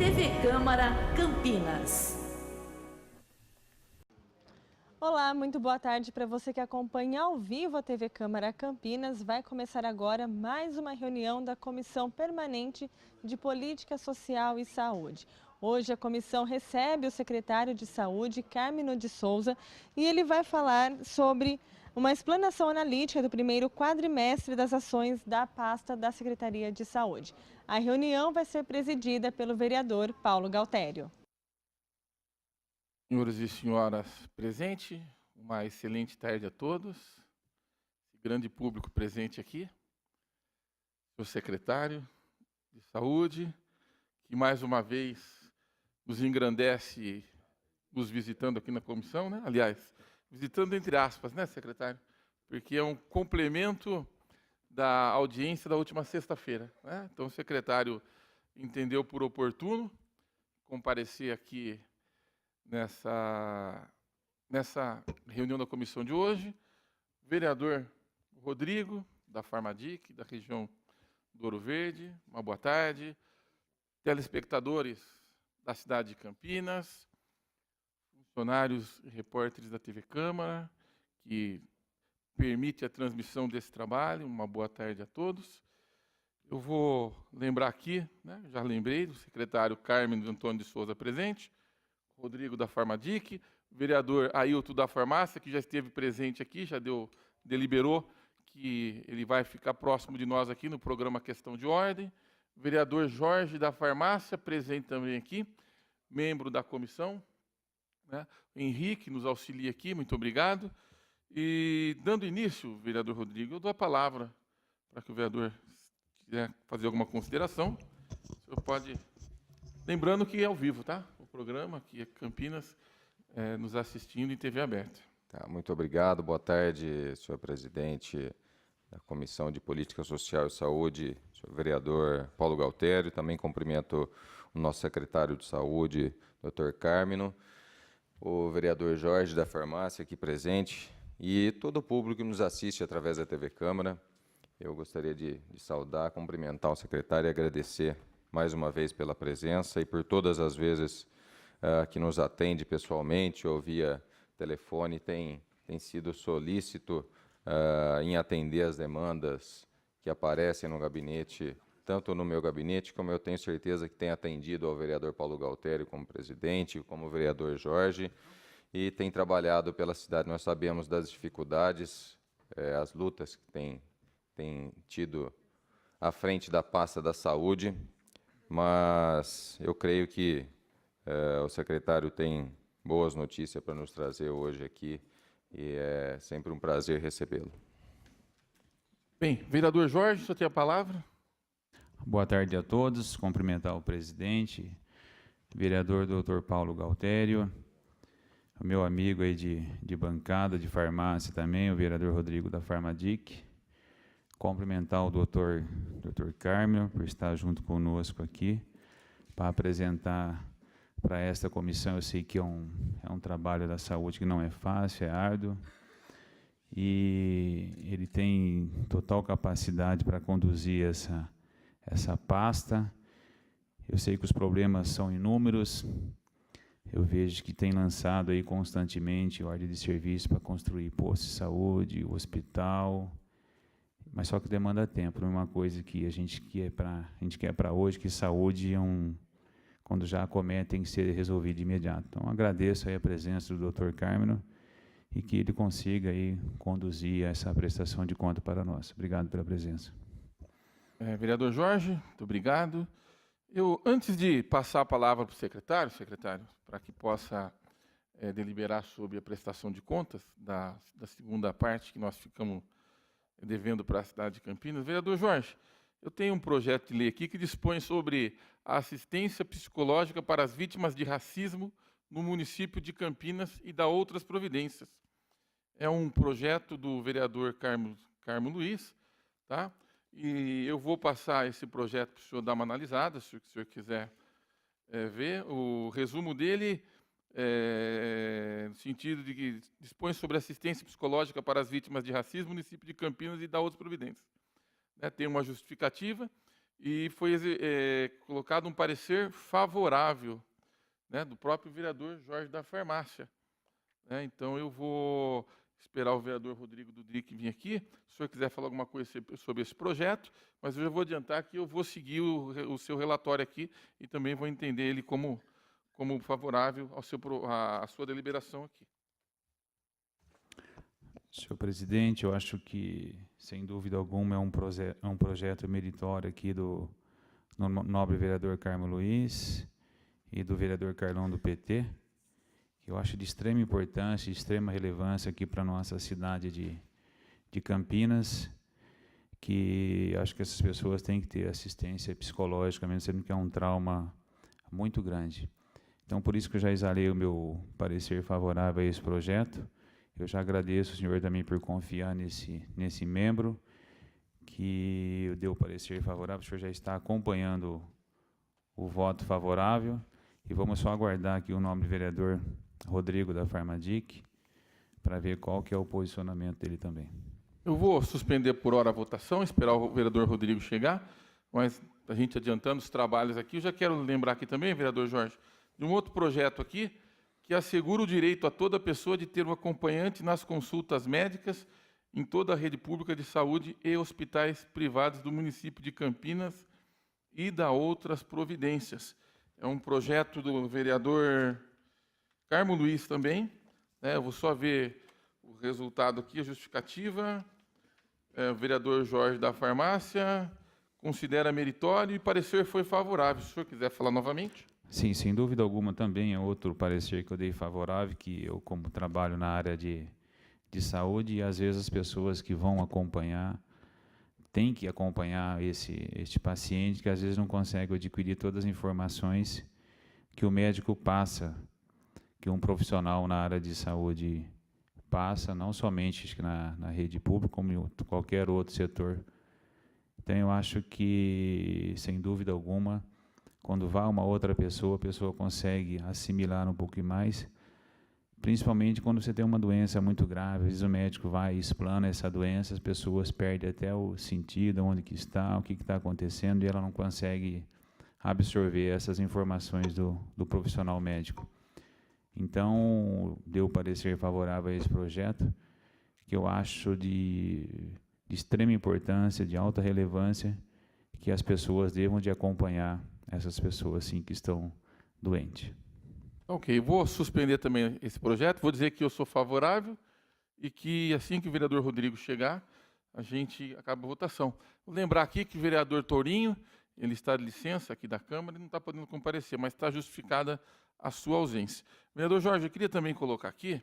TV Câmara Campinas. Olá, muito boa tarde para você que acompanha ao vivo a TV Câmara Campinas. Vai começar agora mais uma reunião da Comissão Permanente de Política Social e Saúde. Hoje a comissão recebe o secretário de Saúde, Carmino de Souza, e ele vai falar sobre uma explanação analítica do primeiro quadrimestre das ações da pasta da Secretaria de Saúde. A reunião vai ser presidida pelo vereador Paulo Galtério. Senhores e senhoras presentes, uma excelente tarde a todos. Grande público presente aqui. O secretário de Saúde, que mais uma vez nos engrandece, nos visitando aqui na comissão, né? Aliás, visitando entre aspas, né, secretário? Porque é um complemento da audiência da última sexta-feira, né? Então, o secretário entendeu por oportuno comparecer aqui nessa reunião da comissão de hoje. Vereador Rodrigo, da Farmadic, da região do Ouro Verde, uma boa tarde. Telespectadores da cidade de Campinas, funcionários e repórteres da TV Câmara, que permite a transmissão desse trabalho, uma boa tarde a todos. Eu vou lembrar aqui, né, já lembrei, do secretário Carmino Antônio de Souza presente, Rodrigo da Farmadic, vereador Ailton da Farmácia, que já esteve presente aqui, já deliberou que ele vai ficar próximo de nós aqui no programa Questão de Ordem. Vereador Jorge da Farmácia, presente também aqui, membro da comissão, né? Henrique nos auxilia aqui, muito obrigado. E dando início, vereador Rodrigo, eu dou a palavra para que o vereador quiser fazer alguma consideração. O senhor pode... Lembrando que é ao vivo, tá? Programa, aqui é Campinas, nos assistindo em TV aberta. Tá, muito obrigado, boa tarde, senhor presidente da Comissão de Política Social e Saúde, senhor vereador Paulo Galtério, também cumprimento o nosso secretário de Saúde, doutor Carmino, o vereador Jorge da Farmácia aqui presente e todo o público que nos assiste através da TV Câmara. Eu gostaria de saudar, cumprimentar o secretário e agradecer mais uma vez pela presença e por todas as vezes que nos atende pessoalmente ou via telefone, tem sido solícito em atender as demandas que aparecem no gabinete, tanto no meu gabinete, como eu tenho certeza que tem atendido ao vereador Paulo Galtério como presidente, como o vereador Jorge, e tem trabalhado pela cidade. Nós sabemos das dificuldades, as lutas que tem tido à frente da pasta da saúde, mas eu creio que o secretário tem boas notícias para nos trazer hoje aqui e é sempre um prazer recebê-lo. Bem, vereador Jorge, o senhor tem a palavra. Boa tarde a todos, cumprimentar o presidente, vereador doutor Paulo Galtério, o meu amigo aí de bancada, de farmácia também, o vereador Rodrigo da Farmadic, cumprimentar o doutor Carmino por estar junto conosco aqui, para apresentar para esta comissão. Eu sei que é um trabalho da saúde que não é fácil, é árduo, e ele tem total capacidade para conduzir essa pasta. Eu sei que os problemas são inúmeros, eu vejo que tem lançado aí constantemente ordem de serviço para construir posto de saúde, hospital, mas só que demanda tempo. Não é uma coisa que a gente quer para hoje, que saúde quando já acomete, tem que ser resolvido de imediato. Então, agradeço aí a presença do Dr. Carmino e que ele consiga aí conduzir essa prestação de conta para nós. Obrigado pela presença. Vereador Jorge, muito obrigado. Antes de passar a palavra para o secretário, para que possa deliberar sobre a prestação de contas da segunda parte que nós ficamos devendo para a cidade de Campinas. Vereador Jorge, eu tenho um projeto de lei aqui que dispõe sobre a assistência psicológica para as vítimas de racismo no município de Campinas e da outras providências. É um projeto do vereador Carmo Luiz, tá? E eu vou passar esse projeto para o senhor dar uma analisada, se o senhor quiser ver. O resumo dele no sentido de que dispõe sobre assistência psicológica para as vítimas de racismo no município de Campinas e da outras providências. Tem uma justificativa e foi colocado um parecer favorável, né, do próprio vereador Jorge da Farmácia. Né? Então, eu vou esperar o vereador Rodrigo do DRIC vir aqui, se o senhor quiser falar alguma coisa sobre esse projeto, mas eu já vou adiantar que eu vou seguir o seu relatório aqui e também vou entender ele como favorável à sua deliberação aqui. Senhor presidente, eu acho que, sem dúvida alguma, é um projeto meritório aqui do nobre vereador Carmo Luiz e do vereador Carlão do PT, que eu acho de extrema importância, de extrema relevância aqui para a nossa cidade de Campinas, que acho que essas pessoas têm que ter assistência psicológica, mesmo sendo que é um trauma muito grande. Então, por isso que eu já exalei o meu parecer favorável a esse projeto. Eu já agradeço o senhor também por confiar nesse membro, que deu o parecer favorável. O senhor já está acompanhando o voto favorável. E vamos só aguardar aqui o nome do vereador Rodrigo da Farmadic, para ver qual que é o posicionamento dele também. Eu vou suspender por hora a votação, esperar o vereador Rodrigo chegar, mas a gente adiantando os trabalhos aqui, eu já quero lembrar aqui também, vereador Jorge, de um outro projeto aqui, que assegura o direito a toda pessoa de ter um acompanhante nas consultas médicas em toda a rede pública de saúde e hospitais privados do município de Campinas e da outras providências. É um projeto do vereador Carmo Luiz também, né? Eu vou só ver o resultado aqui, a justificativa. O vereador Jorge da Farmácia considera meritório e parecer foi favorável. Se o senhor quiser falar novamente. Sim, sem dúvida alguma também é outro parecer que eu dei favorável, que eu, como trabalho na área de saúde, e às vezes as pessoas que vão acompanhar, têm que acompanhar este paciente, que às vezes não consegue adquirir todas as informações que o médico passa, que um profissional na área de saúde passa, não somente na rede pública, como em qualquer outro setor. Então, eu acho que, sem dúvida alguma, quando vai uma outra pessoa, a pessoa consegue assimilar um pouco mais, principalmente quando você tem uma doença muito grave. Às vezes o médico vai e explana essa doença, as pessoas perdem até o sentido, onde que está, o que está acontecendo, e ela não consegue absorver essas informações do profissional médico. Então, deu parecer favorável a esse projeto, que eu acho de extrema importância, de alta relevância, que as pessoas devam de acompanhar essas pessoas sim, que estão doentes. Ok, vou suspender também esse projeto, vou dizer que eu sou favorável e que assim que o vereador Rodrigo chegar, a gente acaba a votação. Vou lembrar aqui que o vereador Tourinho, ele está de licença aqui da Câmara e não está podendo comparecer, mas está justificada a sua ausência. Vereador Jorge, eu queria também colocar aqui,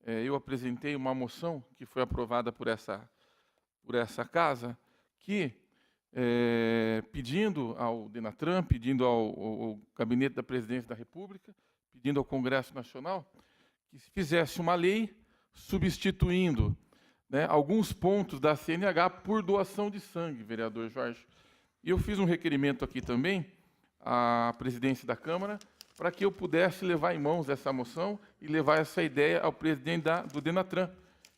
eu apresentei uma moção que foi aprovada por essa casa, que pedindo ao Denatran, pedindo ao Gabinete da Presidência da República, pedindo ao Congresso Nacional, que se fizesse uma lei substituindo, né, alguns pontos da CNH por doação de sangue, vereador Jorge. E eu fiz um requerimento aqui também à presidência da Câmara para que eu pudesse levar em mãos essa moção e levar essa ideia ao presidente do Denatran.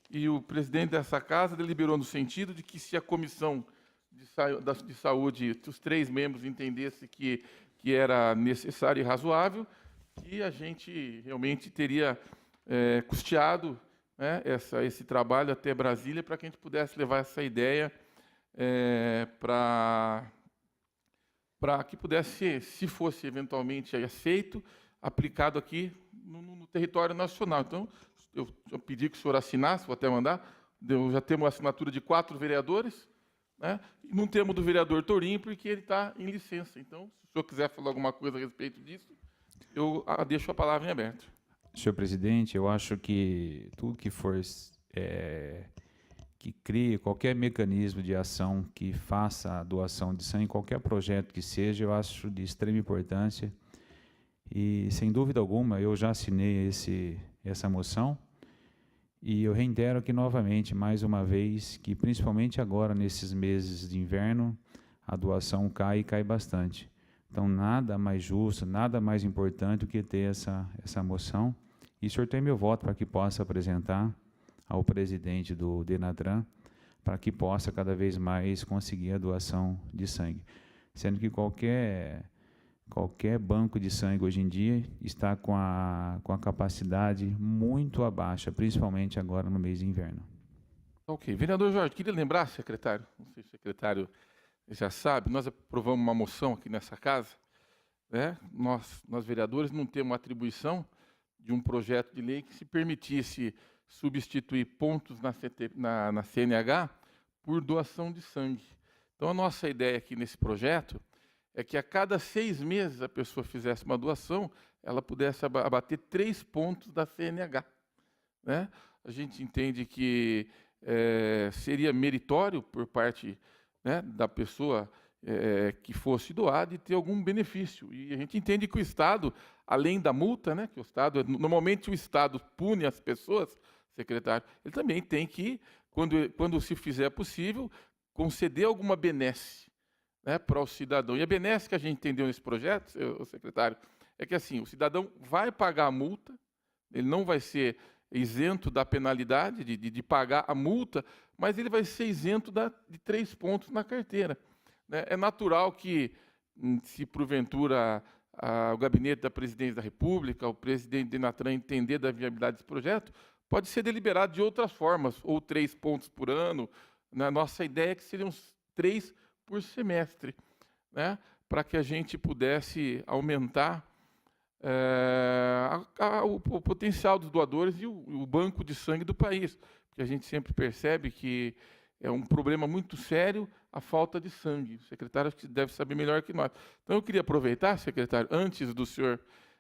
E o presidente dessa casa deliberou no sentido de que se a comissão de saúde, os 3 membros entendessem que era necessário e razoável, que a gente realmente teria custeado, né, esse trabalho até Brasília para que a gente pudesse levar essa ideia para que pudesse, se fosse eventualmente aceito, aplicado aqui no território nacional. Então, eu pedi que o senhor assinasse, vou até mandar, já temos a assinatura de 4 vereadores, né, e não temos do vereador Tourinho, porque ele está em licença. Então, se o senhor quiser falar alguma coisa a respeito disso, eu deixo a palavra em aberto. Senhor presidente, eu acho que tudo que for que crie qualquer mecanismo de ação que faça a doação de sangue, qualquer projeto que seja, eu acho de extrema importância. E, sem dúvida alguma, eu já assinei essa moção e eu reitero aqui novamente, mais uma vez, que principalmente agora, nesses meses de inverno, a doação cai e cai bastante. Então, nada mais justo, nada mais importante do que ter essa moção. E o senhor tem meu voto para que possa apresentar ao presidente do Denatran, para que possa cada vez mais conseguir a doação de sangue. sendo que qualquer banco de sangue hoje em dia está com a capacidade muito abaixo, principalmente agora no mês de inverno. Ok. Vereador Jorge, queria lembrar, secretário, não sei se o secretário já sabe, nós aprovamos uma moção aqui nessa casa, né? Nós vereadores, não temos atribuição de um projeto de lei que se permitisse substituir pontos na CNH por doação de sangue. Então, a nossa ideia aqui nesse projeto é que a cada 6 meses a pessoa fizesse uma doação, ela pudesse abater 3 pontos da CNH, né? A gente entende que seria meritório por parte, né, da pessoa que fosse doada e ter algum benefício. E a gente entende que o Estado, além da multa, né, que o Estado, normalmente o Estado pune as pessoas, secretário, ele também tem que, quando se fizer possível, conceder alguma benesse, né, para o cidadão. E a benesse que a gente entendeu nesse projeto, secretário, é que assim, o cidadão vai pagar a multa, ele não vai ser isento da penalidade de pagar a multa, mas ele vai ser isento de 3 pontos na carteira, né? É natural que, se porventura o gabinete da presidência da República, o presidente do Denatran entender da viabilidade desse projeto, pode ser deliberado de outras formas, ou 3 pontos por ano. Na nossa ideia é que seriam 3 por semestre, né? Para que a gente pudesse aumentar o potencial dos doadores e o banco de sangue do país, porque a gente sempre percebe que é um problema muito sério a falta de sangue. O secretário acho que deve saber melhor que nós. Então, eu queria aproveitar, secretário, antes do senhor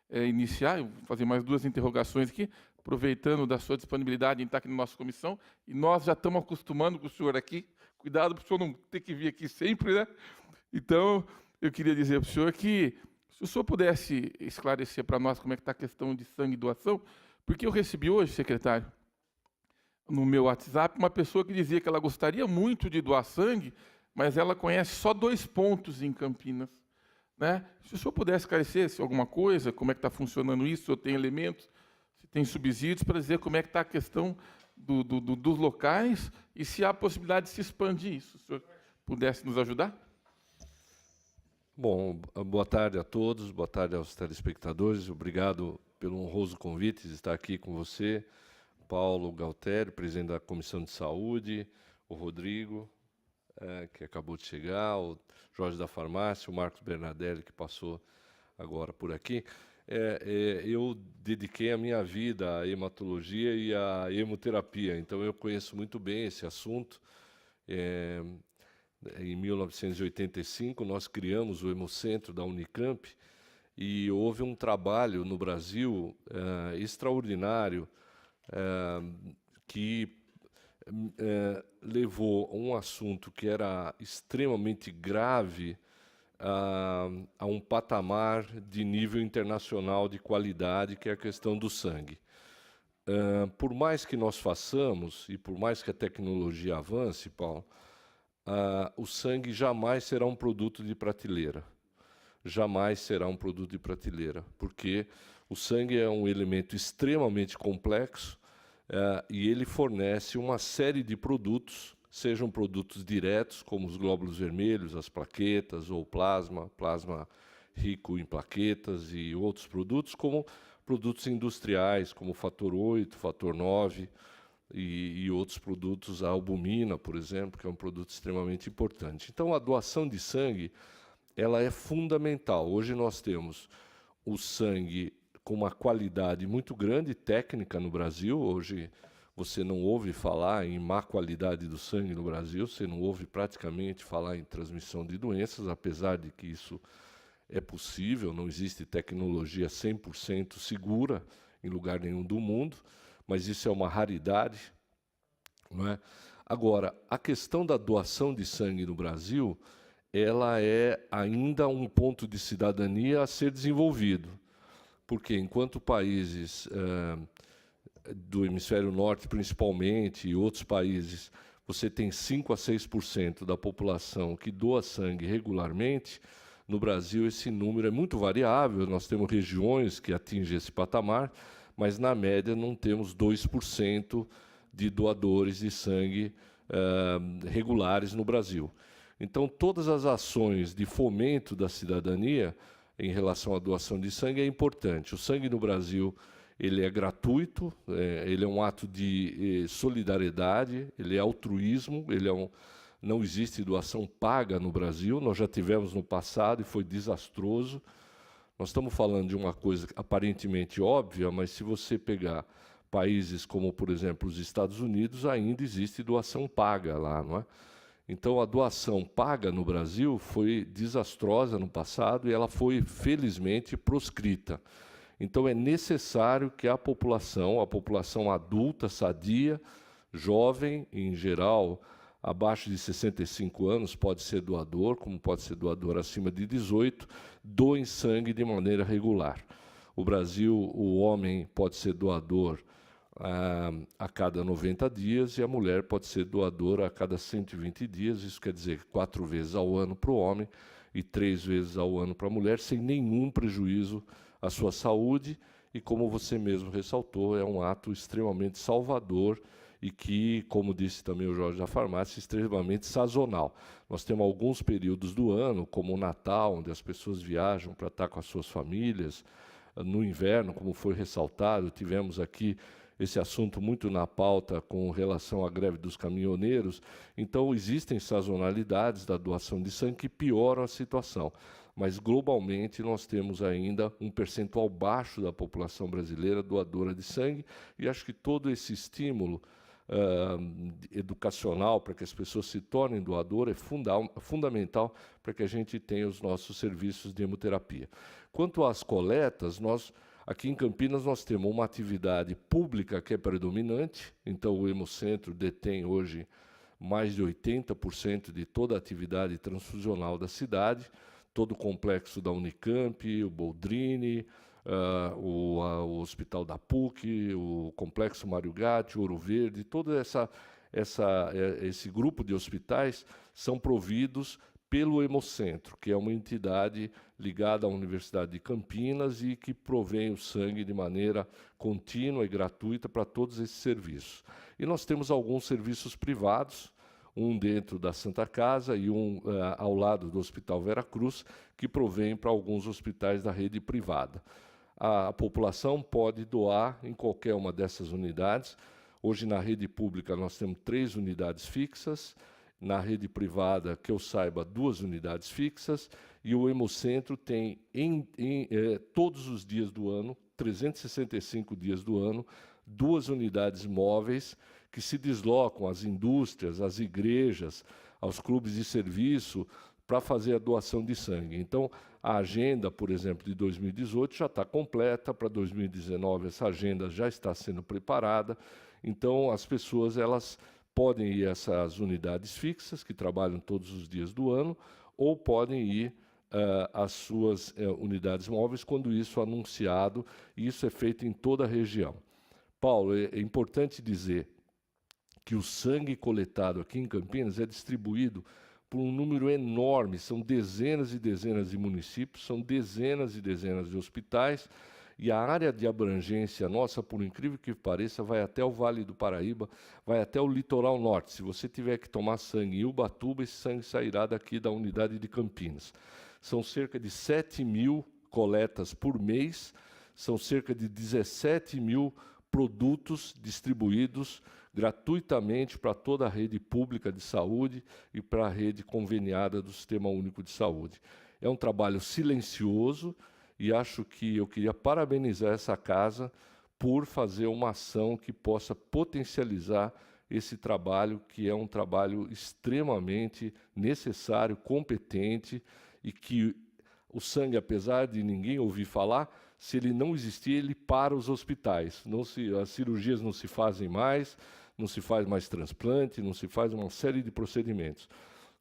iniciar, eu vou fazer mais 2 interrogações aqui, aproveitando da sua disponibilidade em estar aqui na nossa comissão, e nós já estamos acostumando com o senhor aqui, cuidado para o senhor não ter que vir aqui sempre, né? Então, eu queria dizer para o senhor que, se o senhor pudesse esclarecer para nós como é que está a questão de sangue e doação, porque eu recebi hoje, secretário, no meu WhatsApp, uma pessoa que dizia que ela gostaria muito de doar sangue, mas ela conhece só 2 pontos em Campinas, né? Se o senhor pudesse esclarecer se alguma coisa, como é que está funcionando isso, se eu tenho elementos, se tem subsídios, para dizer como é que está a questão dos locais e se há possibilidade de se expandir isso. Se o senhor pudesse nos ajudar? Bom, boa tarde a todos, boa tarde aos telespectadores. Obrigado pelo honroso convite de estar aqui com você, Paulo Galtério, presidente da Comissão de Saúde, o Rodrigo, que acabou de chegar, o Jorge da Farmácia, o Marcos Bernadelli, que passou agora por aqui. Eu dediquei a minha vida à hematologia e à hemoterapia, então eu conheço muito bem esse assunto. Em 1985, nós criamos o Hemocentro da Unicamp e houve um trabalho no Brasil extraordinário que levou um assunto que era extremamente grave a um patamar de nível internacional de qualidade, que é a questão do sangue. Por mais que nós façamos e por mais que a tecnologia avance, Paulo, o sangue jamais será um produto de prateleira. Jamais será um produto de prateleira, porque o sangue é um elemento extremamente complexo e ele fornece uma série de produtos, sejam produtos diretos, como os glóbulos vermelhos, as plaquetas ou plasma rico em plaquetas e outros produtos, como produtos industriais, como fator 8, fator 9, e outros produtos, a albumina, por exemplo, que é um produto extremamente importante. Então, a doação de sangue, ela é fundamental. Hoje nós temos o sangue com uma qualidade muito grande técnica no Brasil. Hoje você não ouve falar em má qualidade do sangue no Brasil, você não ouve praticamente falar em transmissão de doenças, apesar de que isso é possível, não existe tecnologia 100% segura em lugar nenhum do mundo, mas isso é uma raridade, não é? Agora, a questão da doação de sangue no Brasil, ela é ainda um ponto de cidadania a ser desenvolvido, porque enquanto países do hemisfério norte, principalmente, e outros países, você tem 5 a 6% da população que doa sangue regularmente, no Brasil esse número é muito variável, nós temos regiões que atingem esse patamar, mas, na média, não temos 2% de doadores de sangue regulares no Brasil. Então, todas as ações de fomento da cidadania em relação à doação de sangue é importante. O sangue no Brasil ele é gratuito, ele é um ato de solidariedade, ele é altruísmo, não existe doação paga no Brasil, nós já tivemos no passado e foi desastroso. Nós estamos falando de uma coisa aparentemente óbvia, mas se você pegar países como, por exemplo, os Estados Unidos, ainda existe doação paga lá, não é? Então, a doação paga no Brasil foi desastrosa no passado e ela foi, felizmente, proscrita. Então, é necessário que a população adulta, sadia, jovem, em geral, abaixo de 65 anos, pode ser doador, como pode ser doador acima de 18, doem sangue de maneira regular. O Brasil, o homem pode ser doador a cada 90 dias e a mulher pode ser doadora a cada 120 dias, isso quer dizer 4 vezes ao ano para o homem e 3 vezes ao ano para a mulher, sem nenhum prejuízo à sua saúde, e como você mesmo ressaltou, é um ato extremamente salvador e que, como disse também o Jorge da Farmácia, extremamente sazonal. Nós temos alguns períodos do ano, como o Natal, onde as pessoas viajam para estar com as suas famílias, no inverno, como foi ressaltado, tivemos aqui esse assunto muito na pauta com relação à greve dos caminhoneiros. Então, existem sazonalidades da doação de sangue que pioram a situação. Mas, globalmente, nós temos ainda um percentual baixo da população brasileira doadora de sangue, e acho que todo esse estímulo educacional para que as pessoas se tornem doadoras é fundamental para que a gente tenha os nossos serviços de hemoterapia. Quanto às coletas, aqui em Campinas nós temos uma atividade pública que é predominante, então o Hemocentro detém hoje mais de 80% de toda a atividade transfusional da cidade, todo o complexo da Unicamp, o Boldrini, o Hospital da PUC, o Complexo Mário Gatti, Ouro Verde, todo esse grupo de hospitais são providos pelo Hemocentro, que é uma entidade ligada à Universidade de Campinas e que provém o sangue de maneira contínua e gratuita para todos esses serviços. E nós temos alguns serviços privados, um dentro da Santa Casa e um ao lado do Hospital Vera Cruz, que provém para alguns hospitais da rede privada. A população pode doar em qualquer uma dessas unidades. Hoje, na rede pública, nós temos 3 unidades fixas, na rede privada, que eu saiba, 2 unidades fixas, e o Hemocentro tem, todos os dias do ano, 365 dias do ano, 2 unidades móveis que se deslocam às indústrias, às igrejas, aos clubes de serviço, para fazer a doação de sangue. Então, a agenda, por exemplo, de 2018 já está completa, para 2019 essa agenda já está sendo preparada, então as pessoas elas podem ir a essas unidades fixas, que trabalham todos os dias do ano, ou podem ir às suas unidades móveis, quando isso é anunciado, e isso é feito em toda a região. Paulo, é importante dizer que o sangue coletado aqui em Campinas é distribuído por um número enorme, são dezenas e dezenas de municípios, são dezenas e dezenas de hospitais, e a área de abrangência nossa, por incrível que pareça, vai até o Vale do Paraíba, vai até o litoral norte. Se você tiver que tomar sangue em Ubatuba, esse sangue sairá daqui da unidade de Campinas. São cerca de 7.000 coletas por mês, são cerca de 17.000 produtos distribuídos gratuitamente para toda a rede pública de saúde e para a rede conveniada do Sistema Único de Saúde. É um trabalho silencioso e acho que eu queria parabenizar essa casa por fazer uma ação que possa potencializar esse trabalho, que é um trabalho extremamente necessário, competente, e que o sangue, apesar de ninguém ouvir falar, se ele não existir, ele para os hospitais. As cirurgias não se fazem mais, não se faz mais transplante, não se faz uma série de procedimentos.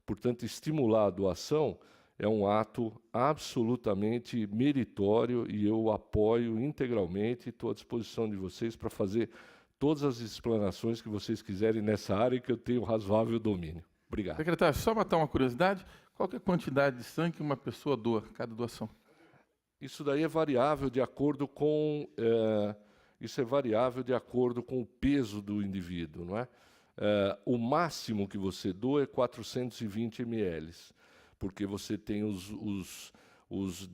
Portanto, estimular a doação é um ato absolutamente meritório e eu apoio integralmente e estou à disposição de vocês para fazer todas as explanações que vocês quiserem nessa área que eu tenho razoável domínio. Obrigado. Secretário, só matar uma curiosidade, qual que é a quantidade de sangue que uma pessoa doa, cada doação? Isso daí é variável de acordo com o peso do indivíduo, não é? O máximo que você doa é 420 ml, porque você tem os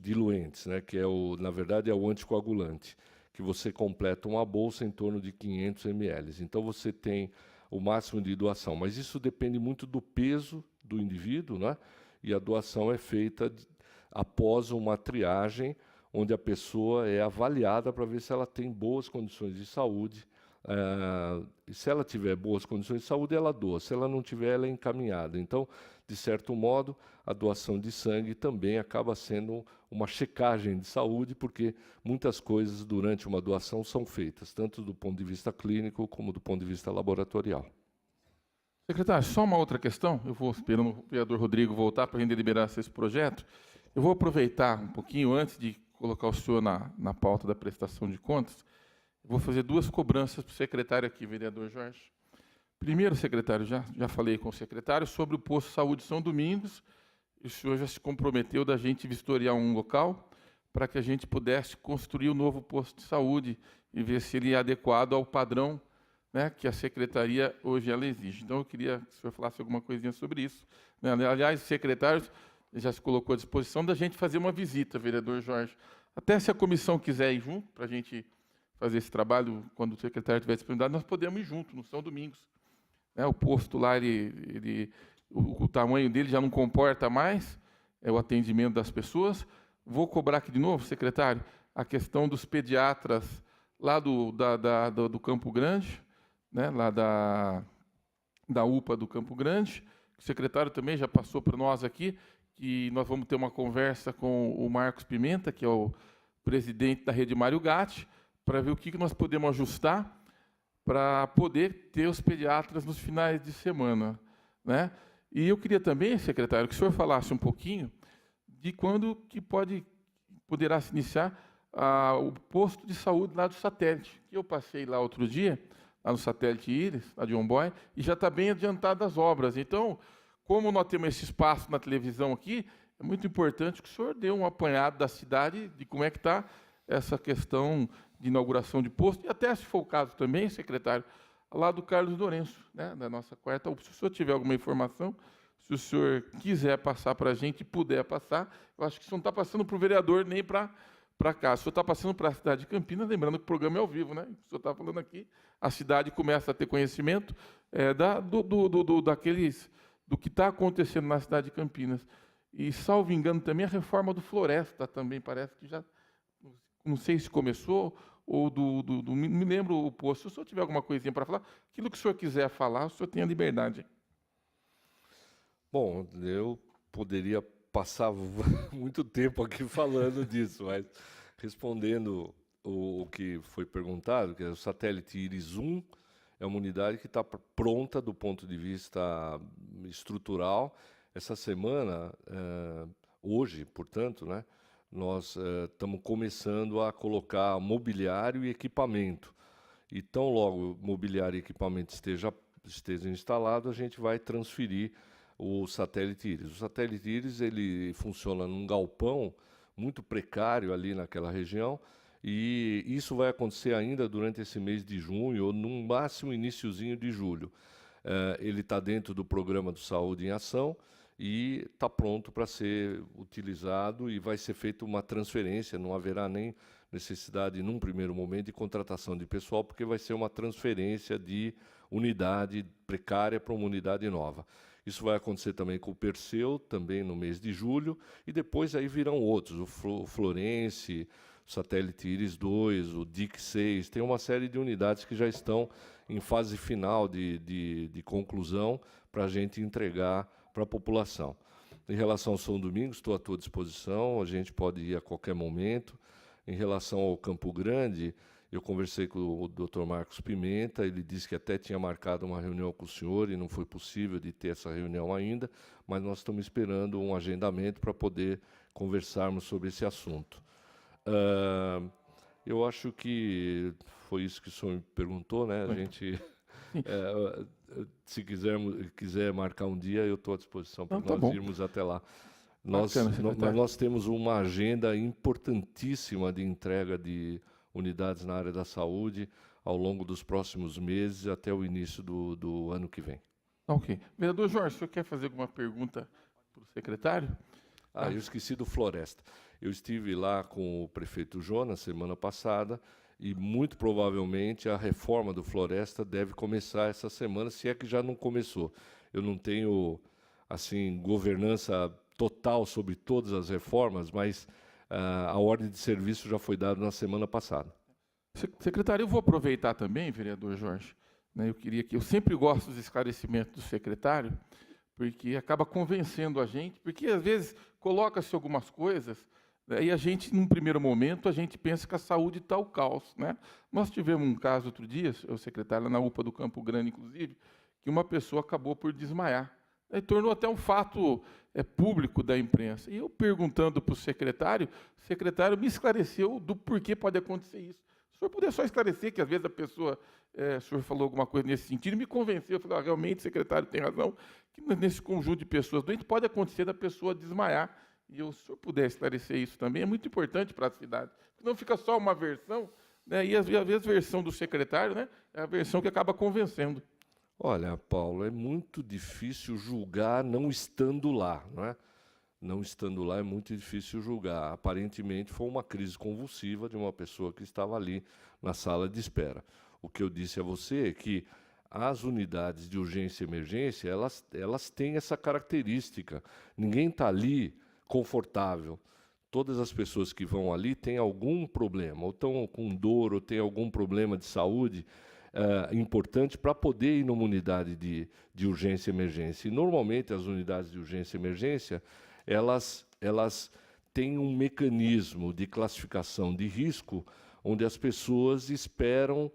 diluentes, né, que na verdade é o anticoagulante, que você completa uma bolsa em torno de 500 ml. Então você tem o máximo de doação, mas isso depende muito do peso do indivíduo, né? E a doação é feita após uma triagem, onde a pessoa é avaliada para ver se ela tem boas condições de saúde. E se ela tiver boas condições de saúde, ela doa. Se ela não tiver, ela é encaminhada. Então, de certo modo, a doação de sangue também acaba sendo uma checagem de saúde, porque muitas coisas durante uma doação são feitas, tanto do ponto de vista clínico como do ponto de vista laboratorial. Secretário, só uma outra questão. Eu vou esperando o vereador Rodrigo voltar para a gente deliberar esse projeto. Eu vou aproveitar um pouquinho antes de colocar o senhor na pauta da prestação de contas. Eu vou fazer duas cobranças para o secretário aqui, vereador Jorge. Primeiro, secretário, já falei com o secretário sobre o posto de saúde São Domingos. E o senhor já se comprometeu da gente vistoriar um local para que a gente pudesse construir um novo posto de saúde e ver se ele é adequado ao padrão, né, que a secretaria hoje ela exige. Então, eu queria que o senhor falasse alguma coisinha sobre isso, né? Aliás, o secretário já se colocou à disposição da gente fazer uma visita, vereador Jorge. Até se a comissão quiser ir junto, para a gente fazer esse trabalho, quando o secretário tiver disponibilidade, nós podemos ir junto, no São Domingos. Né, o posto lá, o tamanho dele já não comporta mais o atendimento das pessoas. Vou cobrar aqui de novo, secretário, a questão dos pediatras lá do Campo Grande, né, lá da UPA do Campo Grande. O secretário também já passou para nós aqui, que nós vamos ter uma conversa com o Marcos Pimenta, que é o presidente da Rede Mário Gatti, para ver o que nós podemos ajustar para poder ter os pediatras nos finais de semana, né? E eu queria também, secretário, que o senhor falasse um pouquinho de quando que poderá se iniciar o posto de saúde lá do satélite. Eu passei lá outro dia, lá no satélite Íris, lá de Omboy, e já está bem adiantado as obras. Então, como nós temos esse espaço na televisão aqui, é muito importante que o senhor dê um apanhado da cidade de como é que está essa questão de inauguração de posto, e até, se for o caso também, secretário, lá do Carlos Lourenço, né, da nossa quarta UPA. Se o senhor tiver alguma informação, se o senhor quiser passar para a gente e puder passar, eu acho que o senhor não está passando para o vereador nem para cá. O senhor está passando para a cidade de Campinas, lembrando que o programa é ao vivo, né? O senhor está falando aqui, a cidade começa a ter conhecimento do que está acontecendo na cidade de Campinas. E, salvo engano, também a reforma do Floresta também parece que já, não sei se começou, ou me lembro o posto. Se o senhor tiver alguma coisinha para falar, aquilo que o senhor quiser falar, o senhor tem a liberdade. Bom, eu poderia passar muito tempo aqui falando disso, mas respondendo o que foi perguntado, que é o satélite Íris 1, é uma unidade que está pronta do ponto de vista estrutural. Essa semana, hoje, portanto, né, nós estamos começando a colocar mobiliário e equipamento. E tão logo mobiliário e equipamento esteja instalado, a gente vai transferir o satélite Íris. O satélite Íris ele funciona num galpão muito precário ali naquela região, e isso vai acontecer ainda durante esse mês de junho, ou no máximo iniciozinho de julho. Ele está dentro do programa do Saúde em Ação, e está pronto para ser utilizado, e vai ser feita uma transferência, não haverá nem necessidade, num primeiro momento, de contratação de pessoal, porque vai ser uma transferência de unidade precária para uma unidade nova. Isso vai acontecer também com o Perseu, também no mês de julho, e depois aí virão outros, o Florence, o satélite Íris 2, o DIC 6, tem uma série de unidades que já estão em fase final de conclusão para a gente entregar para a população. Em relação ao São Domingos, estou à tua disposição, a gente pode ir a qualquer momento. Em relação ao Campo Grande, eu conversei com o Dr. Marcos Pimenta, ele disse que até tinha marcado uma reunião com o senhor e não foi possível de ter essa reunião ainda, mas nós estamos esperando um agendamento para poder conversarmos sobre esse assunto. Eu acho que foi isso que o senhor me perguntou, né? A gente... se quiser marcar um dia, eu estou à disposição para nós irmos até lá. Nós temos uma agenda importantíssima de entrega de unidades na área da saúde ao longo dos próximos meses até o início do ano que vem. Ok. Vereador Jorge, o senhor quer fazer alguma pergunta para o secretário? Eu esqueci do Floresta. Eu estive lá com o prefeito Jonas semana passada e, muito provavelmente, a reforma do Floresta deve começar essa semana, se é que já não começou. Eu não tenho, assim, governança total sobre todas as reformas, mas a ordem de serviço já foi dada na semana passada. Secretário, eu vou aproveitar também, vereador Jorge, né, eu sempre gosto dos esclarecimentos do secretário, porque acaba convencendo a gente, porque às vezes coloca-se algumas coisas, né, e a gente, num primeiro momento, a gente pensa que a saúde está o caos, né? Nós tivemos um caso outro dia, o secretário, lá na UPA do Campo Grande, inclusive, que uma pessoa acabou por desmaiar. E tornou até um fato público da imprensa. E eu perguntando para o secretário me esclareceu do porquê pode acontecer isso. Se o senhor puder só esclarecer, que às vezes a pessoa, o senhor falou alguma coisa nesse sentido, me convenceu, eu falei, realmente, o secretário tem razão, que nesse conjunto de pessoas doentes pode acontecer da pessoa desmaiar. E se o senhor puder esclarecer isso também, é muito importante para a cidade. Não fica só uma versão, né, e às vezes a versão do secretário, né, é a versão que acaba convencendo. Olha, Paulo, é muito difícil julgar não estando lá, não é? Não estando lá é muito difícil julgar. Aparentemente foi uma crise convulsiva de uma pessoa que estava ali na sala de espera. O que eu disse a você é que as unidades de urgência e emergência, elas têm essa característica. Ninguém está ali confortável. Todas as pessoas que vão ali têm algum problema, ou estão com dor, ou têm algum problema de saúde importante para poder ir numa unidade de urgência e emergência. E, normalmente, as unidades de urgência e emergência, elas têm um mecanismo de classificação de risco onde as pessoas esperam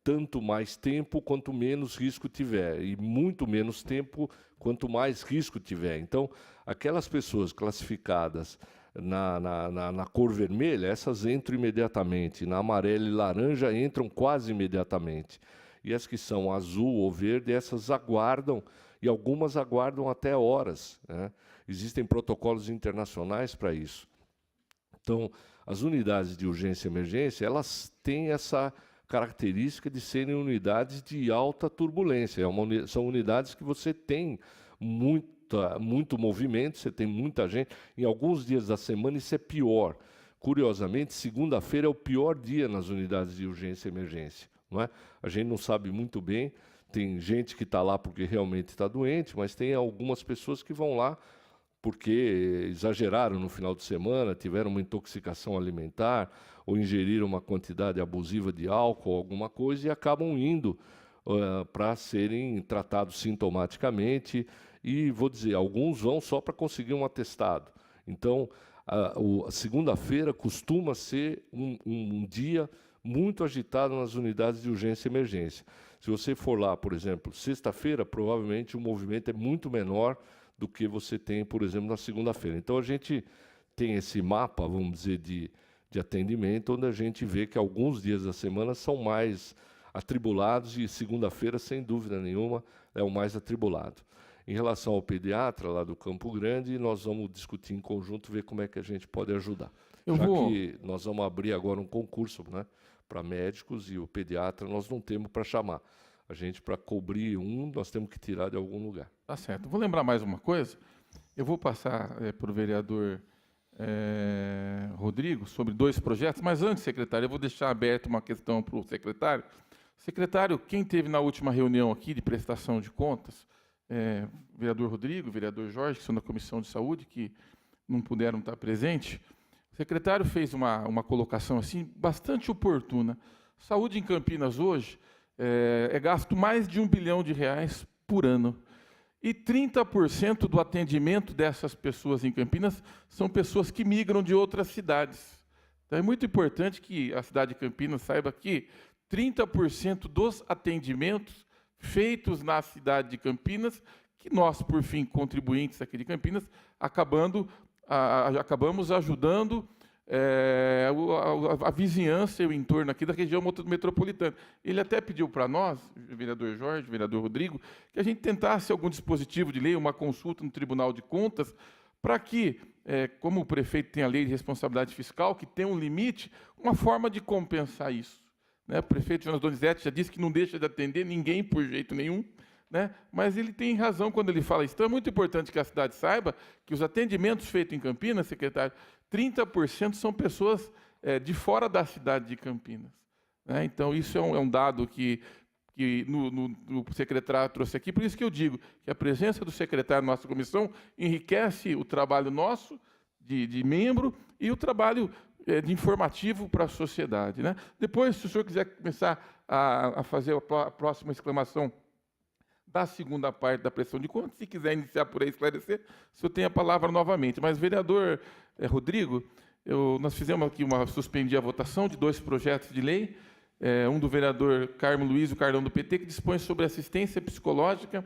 tanto mais tempo quanto menos risco tiver, e muito menos tempo quanto mais risco tiver. Então, aquelas pessoas classificadas na cor vermelha, essas entram imediatamente. Na amarela e laranja entram quase imediatamente. E as que são azul ou verde, essas aguardam, e algumas aguardam até horas, né? Existem protocolos internacionais para isso. Então, as unidades de urgência e emergência, elas têm essa característica de serem unidades de alta turbulência. São unidades que você tem muito movimento, você tem muita gente. Em alguns dias da semana isso é pior. Curiosamente, segunda-feira é o pior dia nas unidades de urgência e emergência, não é? A gente não sabe muito bem, tem gente que está lá porque realmente está doente, mas tem algumas pessoas que vão lá porque exageraram no final de semana, tiveram uma intoxicação alimentar ou ingeriram uma quantidade abusiva de álcool, alguma coisa, e acabam indo para serem tratados sintomaticamente. E, vou dizer, alguns vão só para conseguir um atestado. Então, a segunda-feira costuma ser um dia muito agitado nas unidades de urgência e emergência. Se você for lá, por exemplo, sexta-feira, provavelmente o movimento é muito menor do que você tem, por exemplo, na segunda-feira. Então, a gente tem esse mapa, vamos dizer, de atendimento, onde a gente vê que alguns dias da semana são mais atribulados e segunda-feira, sem dúvida nenhuma, é o mais atribulado. Em relação ao pediatra lá do Campo Grande, nós vamos discutir em conjunto, ver como é que a gente pode ajudar. Que nós vamos abrir agora um concurso, né, para médicos, e o pediatra nós não temos para chamar. A gente, para cobrir nós temos que tirar de algum lugar. Tá certo. Vou lembrar mais uma coisa. Eu vou passar para o vereador Rodrigo sobre 2 projetos, mas antes, secretário, eu vou deixar aberto uma questão para o secretário. Secretário, quem teve na última reunião aqui de prestação de contas, vereador Rodrigo, vereador Jorge, que são da Comissão de Saúde, que não puderam estar presentes, o secretário fez uma colocação assim bastante oportuna. Saúde em Campinas hoje é gasto mais de R$1 bilhão por ano. E 30% do atendimento dessas pessoas em Campinas são pessoas que migram de outras cidades. Então, é muito importante que a cidade de Campinas saiba que 30% dos atendimentos feitos na cidade de Campinas, que nós, por fim, contribuintes aqui de Campinas, acabamos ajudando a vizinhança e o entorno aqui da região metropolitana. Ele até pediu para nós, vereador Jorge, vereador Rodrigo, que a gente tentasse algum dispositivo de lei, uma consulta no Tribunal de Contas, para que como o prefeito tem a lei de responsabilidade fiscal, que tem um limite, uma forma de compensar isso. Né? O prefeito Jonas Donizete já disse que não deixa de atender ninguém por jeito nenhum, né? Mas ele tem razão quando ele fala isso. Então, é muito importante que a cidade saiba que os atendimentos feitos em Campinas, secretário, 30% são pessoas de fora da cidade de Campinas. Né? Então, isso é um dado que o secretário trouxe aqui. Por isso que eu digo que a presença do secretário na nossa comissão enriquece o trabalho nosso, de membro, e o trabalho de informativo para a sociedade. Né? Depois, se o senhor quiser começar a fazer a próxima exclamação da segunda parte da prestação de contas, se quiser iniciar por aí esclarecer, o senhor tem a palavra novamente. Mas, vereador Rodrigo, nós fizemos aqui suspendi a votação de 2 projetos de lei, um do vereador Carmo Luiz, o Carlão do PT, que dispõe sobre assistência psicológica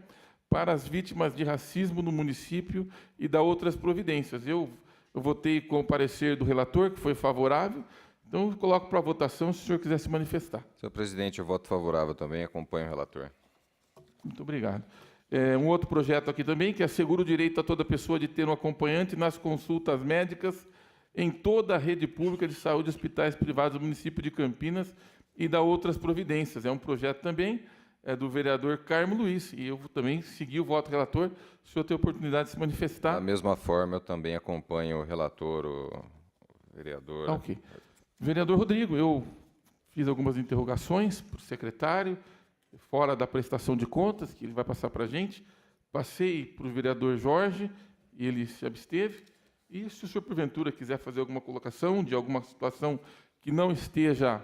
para as vítimas de racismo no município e da outras providências. Eu votei com o parecer do relator, que foi favorável, então eu coloco para votação, se o senhor quiser se manifestar. Senhor presidente, eu voto favorável também, acompanho o relator. Muito obrigado. Um outro projeto aqui também, que assegura o direito a toda pessoa de ter um acompanhante nas consultas médicas em toda a rede pública de saúde, hospitais privados do município de Campinas e da outras providências. É um projeto também do vereador Carmo Luiz, e eu também segui o voto relator. O senhor tem a oportunidade de se manifestar. Da mesma forma, eu também acompanho o relator, o vereador. Ok. Vereador Rodrigo, eu fiz algumas interrogações para o secretário, fora da prestação de contas, que ele vai passar para a gente. Passei para o vereador Jorge, e ele se absteve. E se o senhor, porventura, quiser fazer alguma colocação de alguma situação que não esteja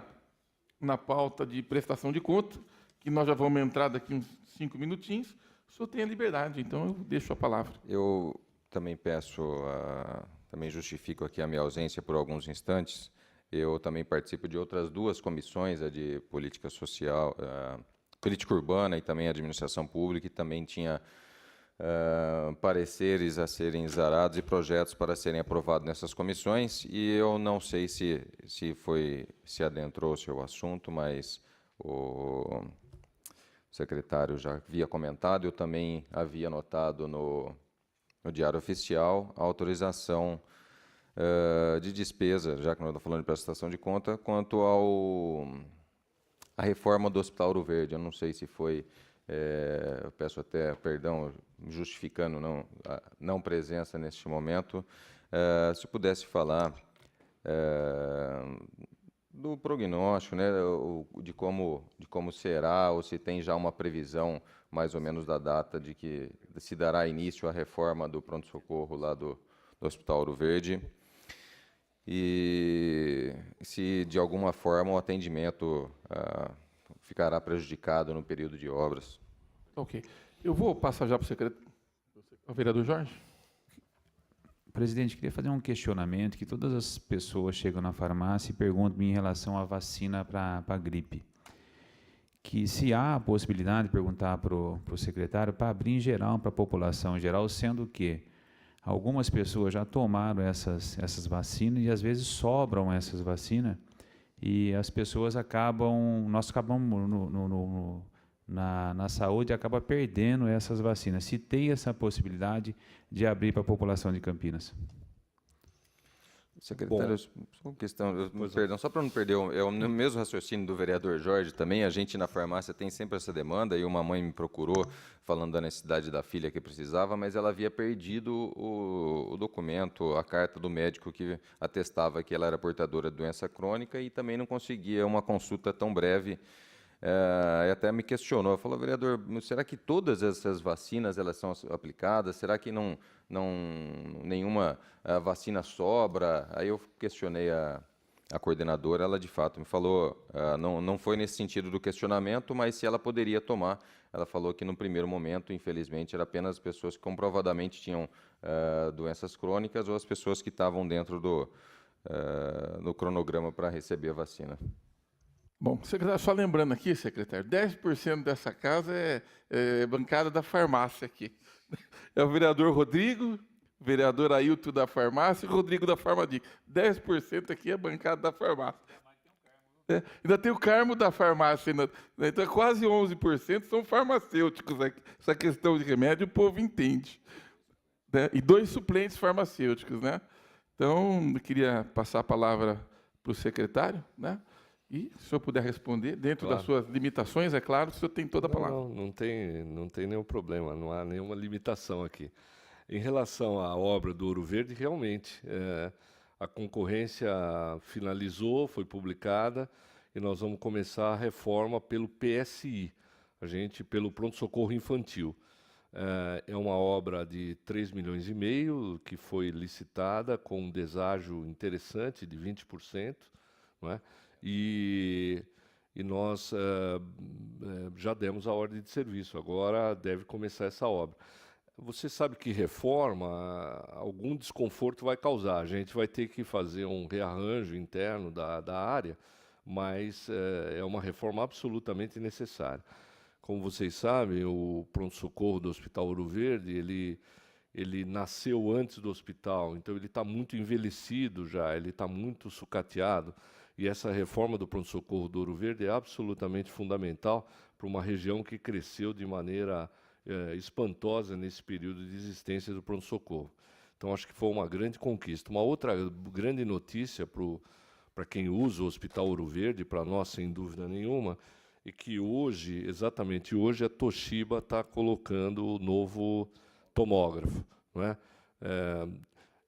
na pauta de prestação de contas, que nós já vamos entrar daqui uns 5 minutinhos, o senhor tem a liberdade, então eu deixo a palavra. Eu também também justifico aqui a minha ausência por alguns instantes. Eu também participo de outras 2 comissões, a de política social, política urbana e também administração pública, e também tinha pareceres a serem exarados e projetos para serem aprovados nessas comissões, e eu não sei se adentrou-se ao assunto, mas o secretário já havia comentado, eu também havia notado no Diário Oficial a autorização de despesa, já que nós estamos falando de prestação de conta, quanto a reforma do Hospital Ouro Verde. Eu não sei se foi, eu peço até perdão, justificando não presença neste momento, se pudesse falar do prognóstico, né, de como será, ou se tem já uma previsão mais ou menos da data de que se dará início à reforma do pronto-socorro lá do Hospital Ouro Verde, e se de alguma forma o atendimento ficará prejudicado no período de obras. Ok. Eu vou passar já para o secretário, ao vereador Jorge. Presidente, queria fazer um questionamento, que todas as pessoas chegam na farmácia e perguntam-me em relação à vacina para a gripe. Que se há a possibilidade de perguntar para o secretário para abrir em geral, para a população em geral, sendo que algumas pessoas já tomaram essas vacinas e às vezes sobram essas vacinas e as pessoas nós acabamos na saúde, acaba perdendo essas vacinas. Se tem essa possibilidade de abrir para a população de Campinas. Secretário, perdão, só para não perder, é o mesmo raciocínio do vereador Jorge também. A gente na farmácia tem sempre essa demanda, e uma mãe me procurou falando da necessidade da filha que precisava, mas ela havia perdido o documento, a carta do médico que atestava que ela era portadora de doença crônica, e também não conseguia uma consulta tão breve. E até me questionou, falou: vereador, será que todas essas vacinas elas são aplicadas? Será que nenhuma vacina sobra? Aí eu questionei a coordenadora, ela de fato me falou, não foi nesse sentido do questionamento, mas se ela poderia tomar. Ela falou que no primeiro momento, infelizmente, era apenas pessoas que comprovadamente tinham doenças crônicas, ou as pessoas que estavam dentro do cronograma para receber a vacina. Bom, secretário, só lembrando aqui, secretário, 10% dessa casa é bancada da farmácia aqui. É o vereador Rodrigo, o vereador Ailton da farmácia e o Rodrigo da Farmadic. 10% aqui é bancada da farmácia. Ainda tem o Carmo da farmácia, então quase 11% são farmacêuticos aqui. Essa questão de remédio o povo entende. né, e 2 suplentes farmacêuticos, né? Então, eu queria passar a palavra para o secretário, né? E, se o senhor puder responder, dentro das suas limitações, é claro, o senhor tem toda a palavra. Não tem nenhum problema, não há nenhuma limitação aqui. Em relação à obra do Ouro Verde, realmente, a concorrência finalizou, foi publicada, e nós vamos começar a reforma pelo PSI, pelo pronto-socorro infantil. É uma obra de 3,5 milhões, que foi licitada com um deságio interessante de 20%, não é? E nós já demos a ordem de serviço, agora deve começar essa obra. Você sabe que reforma, algum desconforto vai causar, a gente vai ter que fazer um rearranjo interno da área, mas é uma reforma absolutamente necessária. Como vocês sabem, o pronto-socorro do Hospital Ouro Verde, ele nasceu antes do hospital, então ele está muito envelhecido já, ele está muito sucateado, e essa reforma do pronto-socorro do Ouro Verde é absolutamente fundamental para uma região que cresceu de maneira espantosa nesse período de existência do pronto-socorro. Então, acho que foi uma grande conquista. Uma outra grande notícia para quem usa o Hospital Ouro Verde, para nós, sem dúvida nenhuma, é que hoje, exatamente hoje, a Toshiba está colocando o novo tomógrafo, não é?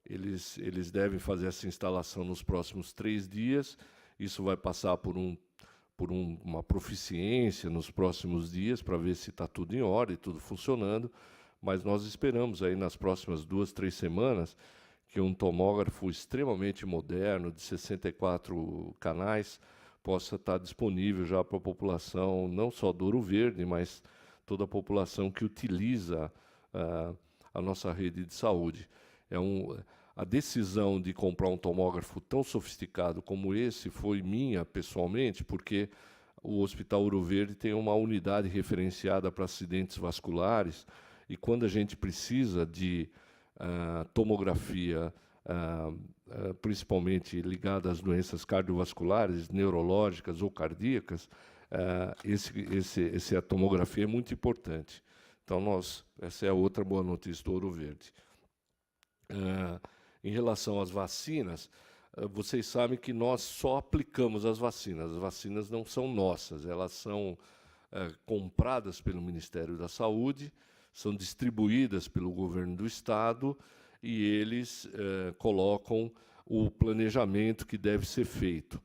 Eles devem fazer essa instalação nos próximos 3 dias. Isso vai passar por uma proficiência nos próximos dias para ver se está tudo em ordem, tudo funcionando. Mas nós esperamos aí nas próximas 2, 3 semanas que um tomógrafo extremamente moderno, de 64 canais, possa estar disponível já para a população, não só do Ouro Verde, mas toda a população que utiliza a nossa rede de saúde. A decisão de comprar um tomógrafo tão sofisticado como esse foi minha, pessoalmente, porque o Hospital Ouro Verde tem uma unidade referenciada para acidentes vasculares, e quando a gente precisa de tomografia, principalmente ligada às doenças cardiovasculares, neurológicas ou cardíacas, essa tomografia é muito importante. Então, essa é a outra boa notícia do Ouro Verde. Em relação às vacinas, vocês sabem que nós só aplicamos as vacinas não são nossas, elas são compradas pelo Ministério da Saúde, são distribuídas pelo governo do Estado, e eles colocam o planejamento que deve ser feito.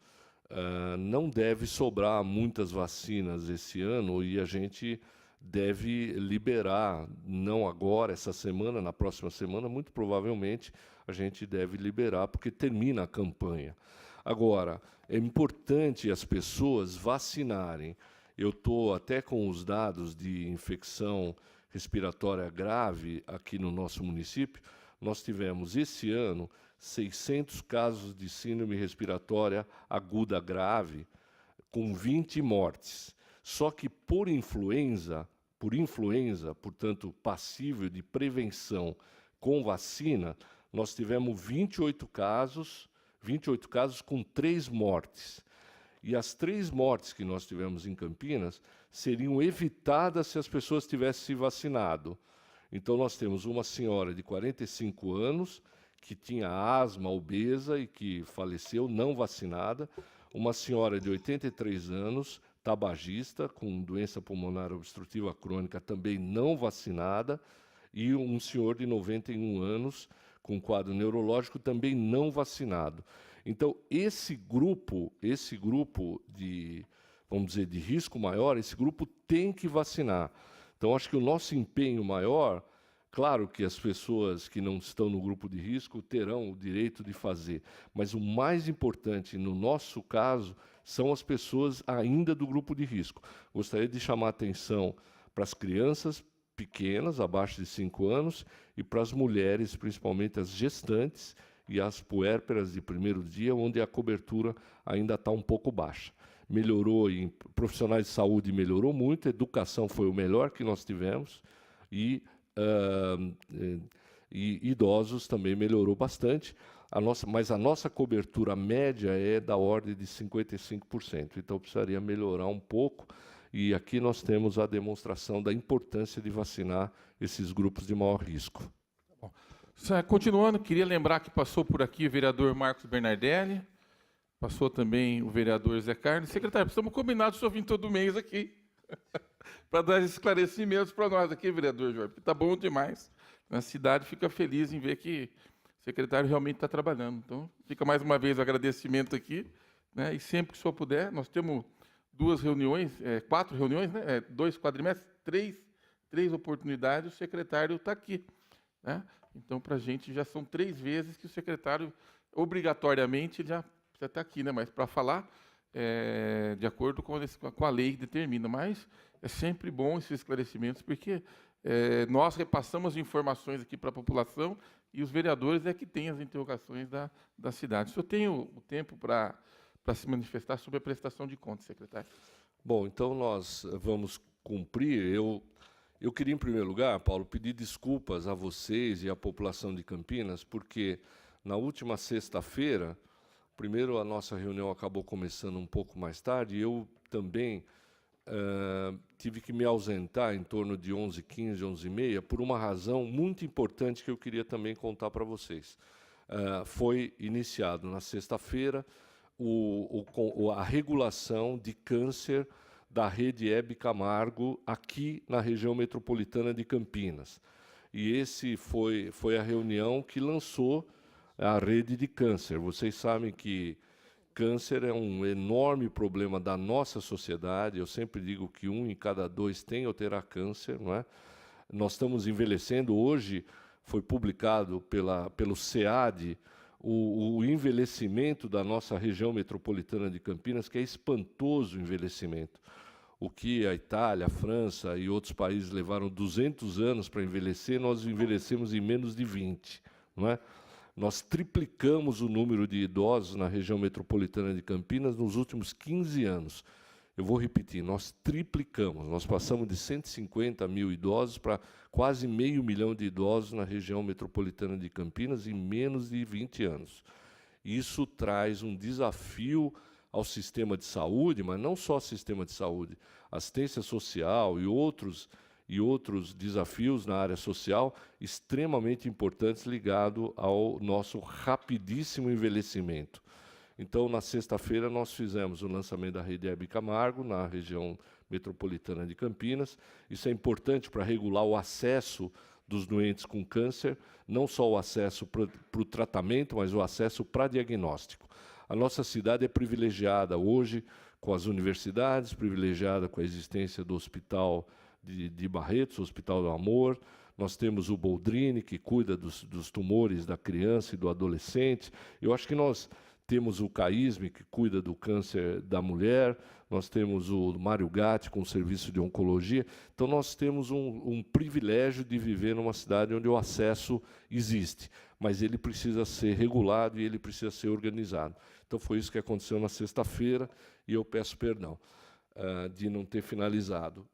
Não deve sobrar muitas vacinas esse ano, e a gente deve liberar, não agora, essa semana, na próxima semana, muito provavelmente a gente deve liberar, porque termina a campanha. Agora, é importante as pessoas vacinarem. Eu estou até com os dados de infecção respiratória grave aqui no nosso município. Nós tivemos, esse ano, 600 casos de síndrome respiratória aguda grave, com 20 mortes. Só que por influenza, portanto, passível de prevenção com vacina, nós tivemos 28 casos com 3 mortes. E as 3 mortes que nós tivemos em Campinas seriam evitadas se as pessoas tivessem se vacinado. Então, nós temos uma senhora de 45 anos, que tinha asma, obesa e que faleceu não vacinada, uma senhora de 83 anos, tabagista, com doença pulmonar obstrutiva crônica, também não vacinada, e um senhor de 91 anos, com quadro neurológico, também não vacinado. Então, esse grupo de, vamos dizer, de risco maior, esse grupo tem que vacinar. Então, acho que o nosso empenho maior, claro que as pessoas que não estão no grupo de risco terão o direito de fazer, mas o mais importante, no nosso caso, são as pessoas ainda do grupo de risco. Gostaria de chamar a atenção para as crianças pequenas, abaixo de 5 anos, e para as mulheres, principalmente as gestantes e as puérperas de primeiro dia, onde a cobertura ainda está um pouco baixa. Melhorou, em profissionais de saúde melhorou muito, a educação foi o melhor que nós tivemos, e idosos também melhorou bastante, mas a nossa cobertura média é da ordem de 55%, então precisaria melhorar um pouco, e aqui nós temos a demonstração da importância de vacinar esses grupos de maior risco. Bom. Continuando, queria lembrar que passou por aqui o vereador Marcos Bernardelli, passou também o vereador Zé Carlos. Secretário, estamos combinados, o senhor vir todo mês aqui para dar esclarecimentos para nós aqui, vereador Jorge, porque está bom demais. A cidade fica feliz em ver que o secretário realmente está trabalhando. Então, fica mais uma vez o agradecimento aqui, né? E sempre que o senhor puder, nós temos 4 reuniões, né? 2 quadrimestres, 3 oportunidades, o secretário está aqui, né? Então, para a gente, já são 3 vezes que o secretário, obrigatoriamente, já está aqui, né? Mas para falar, de acordo com a lei que determina. Mas é sempre bom esses esclarecimentos, porque nós repassamos informações aqui para a população e os vereadores é que têm as interrogações da cidade. O senhor tem o tempo para se manifestar sobre a prestação de contas, secretário? Bom, então nós vamos cumprir. Eu queria, em primeiro lugar, Paulo, pedir desculpas a vocês e à população de Campinas, porque na última sexta-feira, primeiro a nossa reunião acabou começando um pouco mais tarde, e eu também tive que me ausentar em torno de 11h15, 11h30, por uma razão muito importante que eu queria também contar para vocês. Foi iniciado na sexta-feira a regulação de câncer da rede Hebe Camargo aqui na região metropolitana de Campinas. E esse foi a reunião que lançou a rede de câncer. Vocês sabem que câncer é um enorme problema da nossa sociedade. Eu sempre digo que 1 em cada 2 tem ou terá câncer, não é? Nós estamos envelhecendo. Hoje foi publicado pelo SEAD o envelhecimento da nossa região metropolitana de Campinas, que é espantoso o envelhecimento. O que a Itália, a França e outros países levaram 200 anos para envelhecer, nós envelhecemos em menos de 20, não é? Nós triplicamos o número de idosos na região metropolitana de Campinas nos últimos 15 anos. Eu vou repetir, nós triplicamos, nós passamos de 150 mil idosos para quase 500 mil de idosos na região metropolitana de Campinas em menos de 20 anos. Isso traz um desafio ao sistema de saúde, mas não só ao sistema de saúde, assistência social e outros desafios na área social extremamente importantes ligados ao nosso rapidíssimo envelhecimento. Então, na sexta-feira, nós fizemos o lançamento da rede Hebe Camargo, na região metropolitana de Campinas. Isso é importante para regular o acesso dos doentes com câncer, não só o acesso para o tratamento, mas o acesso para diagnóstico. A nossa cidade é privilegiada hoje com as universidades, privilegiada com a existência do Hospital de Barretos, o Hospital do Amor. Nós temos o Boldrini, que cuida dos tumores da criança e do adolescente. Eu acho que nós temos o CAISME, que cuida do câncer da mulher. Nós temos o Mário Gatti, com o serviço de oncologia. Então, nós temos um privilégio de viver numa cidade onde o acesso existe, mas ele precisa ser regulado e ele precisa ser organizado. Então, foi isso que aconteceu na sexta-feira, e eu peço perdão de não ter finalizado.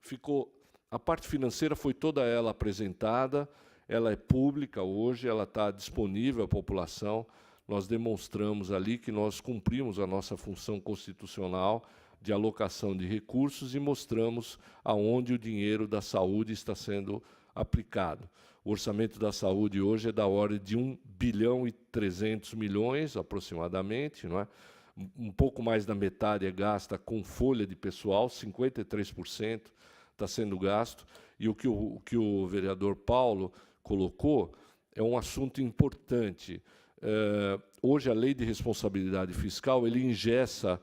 A parte financeira foi toda ela apresentada, ela é pública hoje, ela está disponível à população. Nós demonstramos ali que nós cumprimos a nossa função constitucional de alocação de recursos e mostramos aonde o dinheiro da saúde está sendo aplicado. O orçamento da saúde hoje é da ordem de 1 bilhão e 300 milhões, aproximadamente, não é? Um pouco mais da metade é gasta com folha de pessoal, 53% está sendo gasto. E o que o vereador Paulo colocou é um assunto importante. Hoje, a lei de responsabilidade fiscal, ele engessa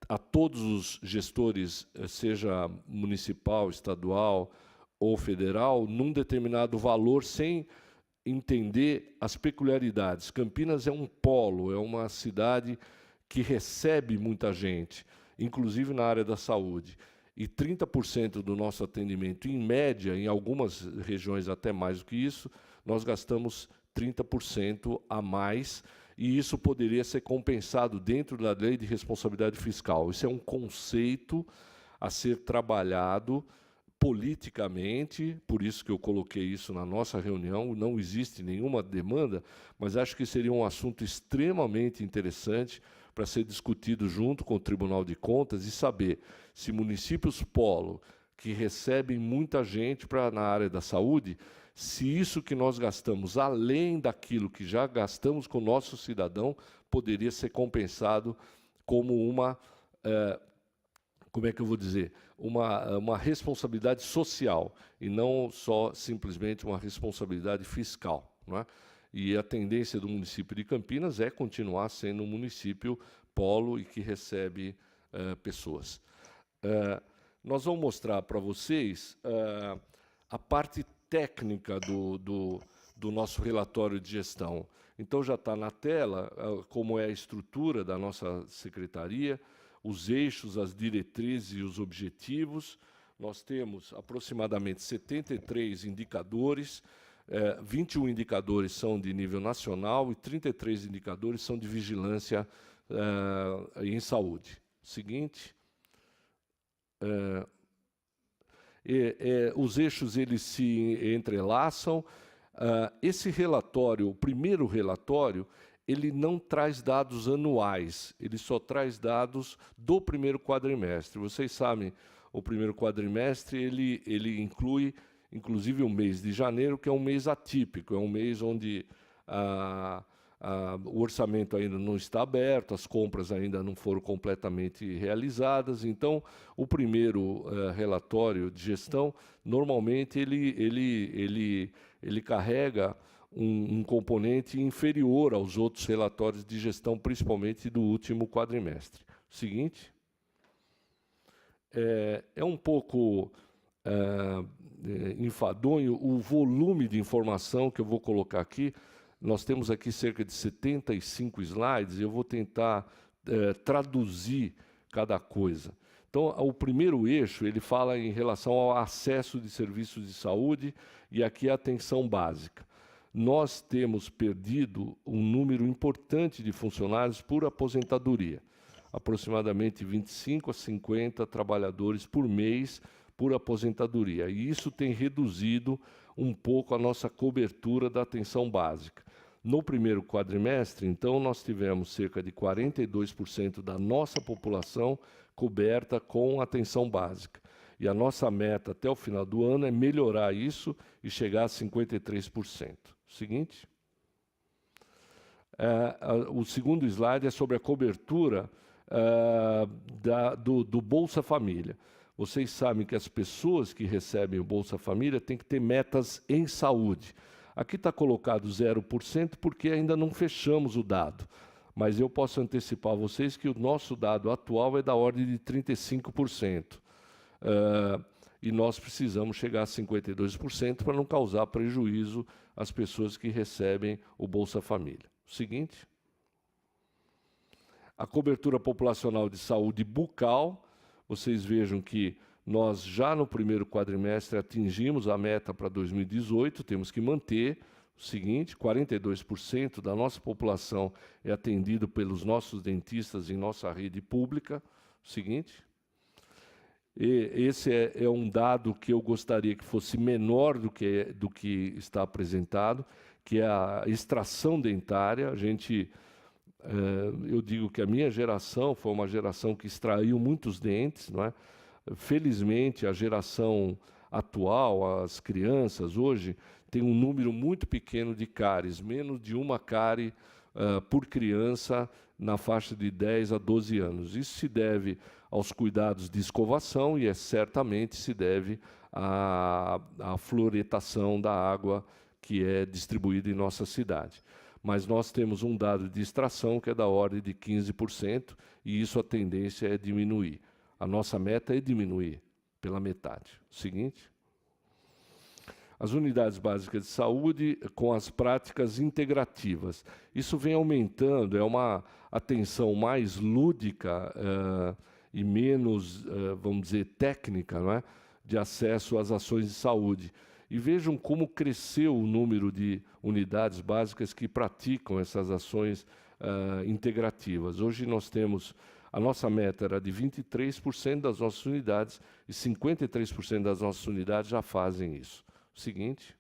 a todos os gestores, seja municipal, estadual ou federal, num determinado valor, sem entender as peculiaridades. Campinas é um polo, é uma cidade que recebe muita gente, inclusive na área da saúde. E 30% do nosso atendimento, em média, em algumas regiões até mais do que isso, nós gastamos 30% a mais, e isso poderia ser compensado dentro da lei de responsabilidade fiscal. Isso é um conceito a ser trabalhado politicamente, por isso que eu coloquei isso na nossa reunião. Não existe nenhuma demanda, mas acho que seria um assunto extremamente interessante para ser discutido junto com o Tribunal de Contas e saber se municípios polo, que recebem muita gente na área da saúde, se isso que nós gastamos, além daquilo que já gastamos com o nosso cidadão, poderia ser compensado como uma, como é que eu vou dizer, uma responsabilidade social, e não só simplesmente uma responsabilidade fiscal, não é? E a tendência do município de Campinas é continuar sendo um município polo e que recebe pessoas. Nós vamos mostrar para vocês a parte técnica do nosso relatório de gestão. Então, já está na tela como é a estrutura da nossa secretaria, os eixos, as diretrizes e os objetivos. Nós temos aproximadamente 73 indicadores, 21 indicadores são de nível nacional e 33 indicadores são de vigilância em saúde. Seguinte. Os eixos eles se entrelaçam. Esse relatório, o primeiro relatório, ele não traz dados anuais, ele só traz dados do primeiro quadrimestre. Vocês sabem, o primeiro quadrimestre ele inclui, inclusive, o mês de janeiro, que é um mês atípico, é um mês onde o orçamento ainda não está aberto, as compras ainda não foram completamente realizadas. Então, o primeiro relatório de gestão, normalmente, ele carrega um componente inferior aos outros relatórios de gestão, principalmente do último quadrimestre. Seguinte. É um pouco enfadonho o volume de informação que eu vou colocar aqui. Nós temos aqui cerca de 75 slides, e eu vou tentar traduzir cada coisa. Então, o primeiro eixo, ele fala em relação ao acesso de serviços de saúde, e aqui a atenção básica. Nós temos perdido um número importante de funcionários por aposentadoria, aproximadamente 25 a 50 trabalhadores por mês por aposentadoria, e isso tem reduzido um pouco a nossa cobertura da atenção básica. No primeiro quadrimestre, então, nós tivemos cerca de 42% da nossa população coberta com atenção básica. E a nossa meta até o final do ano é melhorar isso e chegar a 53%. Seguinte. O segundo slide é sobre a cobertura do Bolsa Família. Vocês sabem que as pessoas que recebem o Bolsa Família têm que ter metas em saúde. Aqui está colocado 0% porque ainda não fechamos o dado. Mas eu posso antecipar a vocês que o nosso dado atual é da ordem de 35%. E nós precisamos chegar a 52% para não causar prejuízo às pessoas que recebem o Bolsa Família. Seguinte. A cobertura populacional de saúde bucal. Vocês vejam que nós já no primeiro quadrimestre atingimos a meta para 2018, temos que manter o seguinte, 42% da nossa população é atendido pelos nossos dentistas em nossa rede pública. O seguinte. E esse é um dado que eu gostaria que fosse menor do que está apresentado, que é a extração dentária. Eu digo que a minha geração foi uma geração que extraiu muitos dentes, não é? Felizmente, a geração atual, as crianças hoje, tem um número muito pequeno de cáries, menos de uma cárie por criança na faixa de 10 a 12 anos. Isso se deve aos cuidados de escovação e certamente se deve à fluoretação da água que é distribuída em nossa cidade. Mas nós temos um dado de extração que é da ordem de 15%, e isso a tendência é diminuir. A nossa meta é diminuir pela metade. Seguinte. As unidades básicas de saúde com as práticas integrativas. Isso vem aumentando, é uma atenção mais lúdica e menos, vamos dizer, técnica, não é? De acesso às ações de saúde. E vejam como cresceu o número de unidades básicas que praticam essas ações integrativas. Hoje nós temos, a nossa meta era de 23% das nossas unidades e 53% das nossas unidades já fazem isso. Seguinte.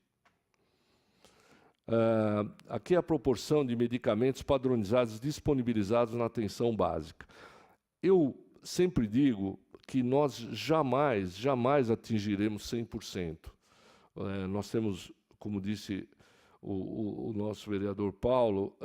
Aqui é a proporção de medicamentos padronizados disponibilizados na atenção básica. Eu sempre digo que nós jamais atingiremos 100%. Nós temos como disse o nosso vereador Paulo,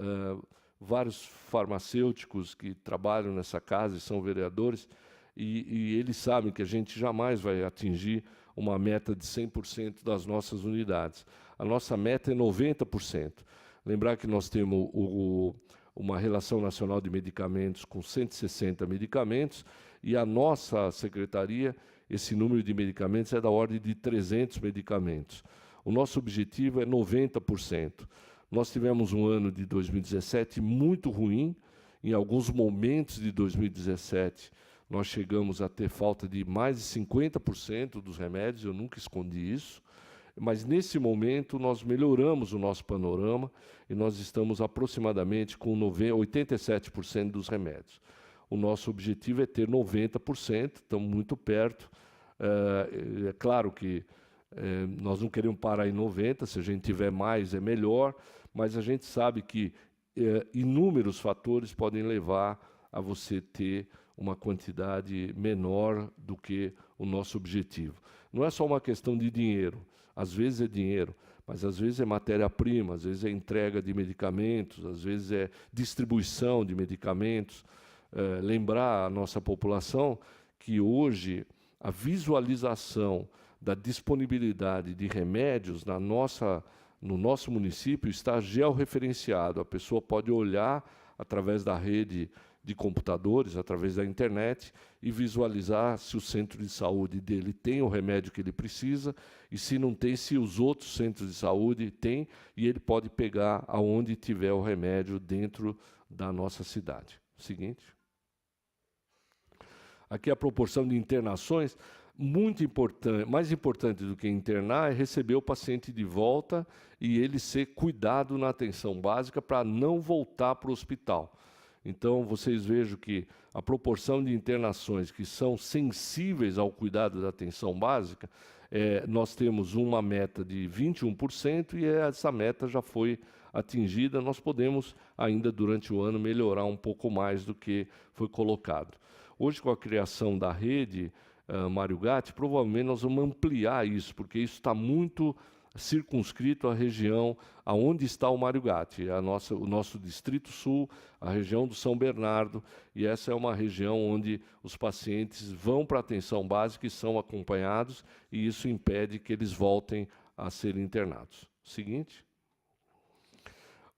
vários farmacêuticos que trabalham nessa casa e são vereadores, e eles sabem que a gente jamais vai atingir uma meta de 100% das nossas unidades. A nossa meta é 90%. Lembrar que nós temos uma Relação Nacional de Medicamentos com 160 medicamentos, e a nossa secretaria, esse número de medicamentos é da ordem de 300 medicamentos. O nosso objetivo é 90%. Nós tivemos um ano de 2017 muito ruim. Em alguns momentos de 2017, nós chegamos a ter falta de mais de 50% dos remédios, eu nunca escondi isso. Mas, nesse momento, nós melhoramos o nosso panorama e nós estamos aproximadamente com 87% dos remédios. O nosso objetivo é ter 90%, estamos muito perto. É claro que nós não queremos parar em 90%, se a gente tiver mais é melhor, mas a gente sabe que inúmeros fatores podem levar a você ter uma quantidade menor do que o nosso objetivo. Não é só uma questão de dinheiro, às vezes é dinheiro, mas às vezes é matéria-prima, às vezes é entrega de medicamentos, às vezes é distribuição de medicamentos. Lembrar a nossa população que hoje a visualização da disponibilidade de remédios no nosso município está georreferenciado. A pessoa pode olhar através da rede de computadores, através da internet, e visualizar se o centro de saúde dele tem o remédio que ele precisa, e se não tem, se os outros centros de saúde têm, e ele pode pegar aonde tiver o remédio dentro da nossa cidade. Seguinte. Aqui a proporção de internações. Muito importante, mais importante do que internar é receber o paciente de volta e ele ser cuidado na atenção básica para não voltar para o hospital. Então, vocês vejam que a proporção de internações que são sensíveis ao cuidado da atenção básica, nós temos uma meta de 21% e essa meta já foi atingida. Nós podemos ainda, durante o ano, melhorar um pouco mais do que foi colocado. Hoje, com a criação da rede Mário Gatti, provavelmente nós vamos ampliar isso, porque isso está muito circunscrito à região aonde está o Mário Gatti, o nosso Distrito Sul, a região do São Bernardo, e essa é uma região onde os pacientes vão para a atenção básica e são acompanhados, e isso impede que eles voltem a serem internados. Seguinte.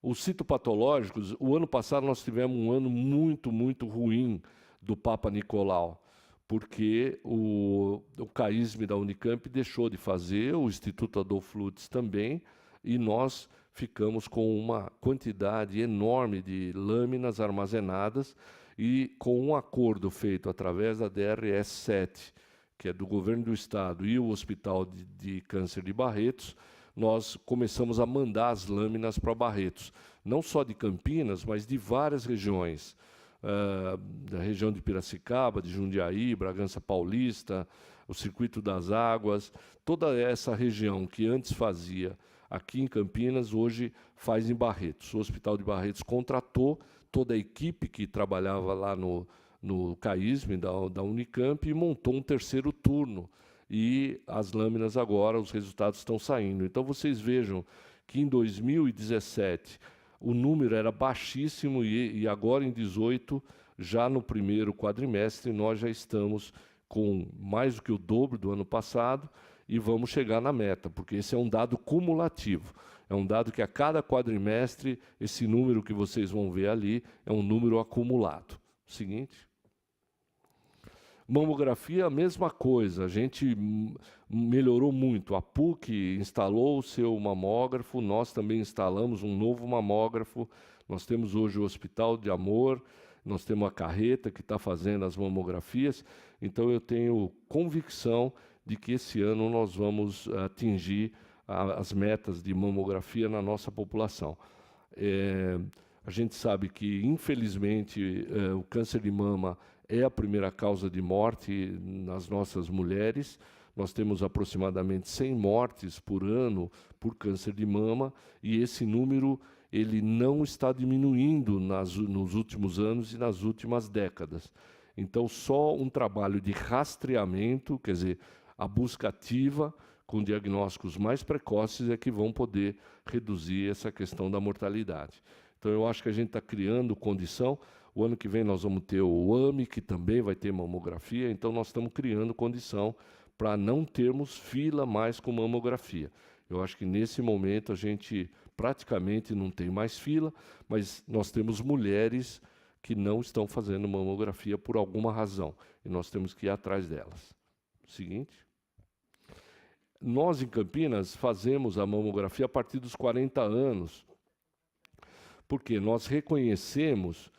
Os citopatológicos, o ano passado nós tivemos um ano muito, muito ruim do Papa Nicolau, porque o CAISM da Unicamp deixou de fazer, o Instituto Adolfo Lutz também, e nós ficamos com uma quantidade enorme de lâminas armazenadas, e com um acordo feito através da DRS 7, que é do Governo do Estado, e o Hospital de Câncer de Barretos, nós começamos a mandar as lâminas para Barretos, não só de Campinas, mas de várias regiões, da região de Piracicaba, de Jundiaí, Bragança Paulista, o Circuito das Águas, toda essa região que antes fazia aqui em Campinas, hoje faz em Barretos. O Hospital de Barretos contratou toda a equipe que trabalhava lá no CAISM da Unicamp e montou um terceiro turno. E as lâminas agora, os resultados estão saindo. Então, vocês vejam que em 2017 o número era baixíssimo e agora em 2018, já no primeiro quadrimestre, nós já estamos com mais do que o dobro do ano passado e vamos chegar na meta, porque esse é um dado cumulativo. É um dado que a cada quadrimestre, esse número que vocês vão ver ali é um número acumulado. Seguinte. Mamografia, a mesma coisa, a gente melhorou muito. A PUC instalou o seu mamógrafo, nós também instalamos um novo mamógrafo. Nós temos hoje o Hospital de Amor, nós temos a carreta que está fazendo as mamografias. Então, eu tenho convicção de que esse ano nós vamos atingir as metas de mamografia na nossa população. A gente sabe que, infelizmente, o câncer de mama é a primeira causa de morte nas nossas mulheres. Nós temos aproximadamente 100 mortes por ano por câncer de mama, e esse número ele não está diminuindo nos últimos anos e nas últimas décadas. Então, só um trabalho de rastreamento, quer dizer, a busca ativa, com diagnósticos mais precoces é que vão poder reduzir essa questão da mortalidade. Então, eu acho que a gente está criando condição. O ano que vem nós vamos ter o AME, que também vai ter mamografia, então nós estamos criando condição para não termos fila mais com mamografia. Eu acho que nesse momento a gente praticamente não tem mais fila, mas nós temos mulheres que não estão fazendo mamografia por alguma razão, e nós temos que ir atrás delas. Seguinte. Nós, em Campinas, fazemos a mamografia a partir dos 40 anos, porque nós reconhecemos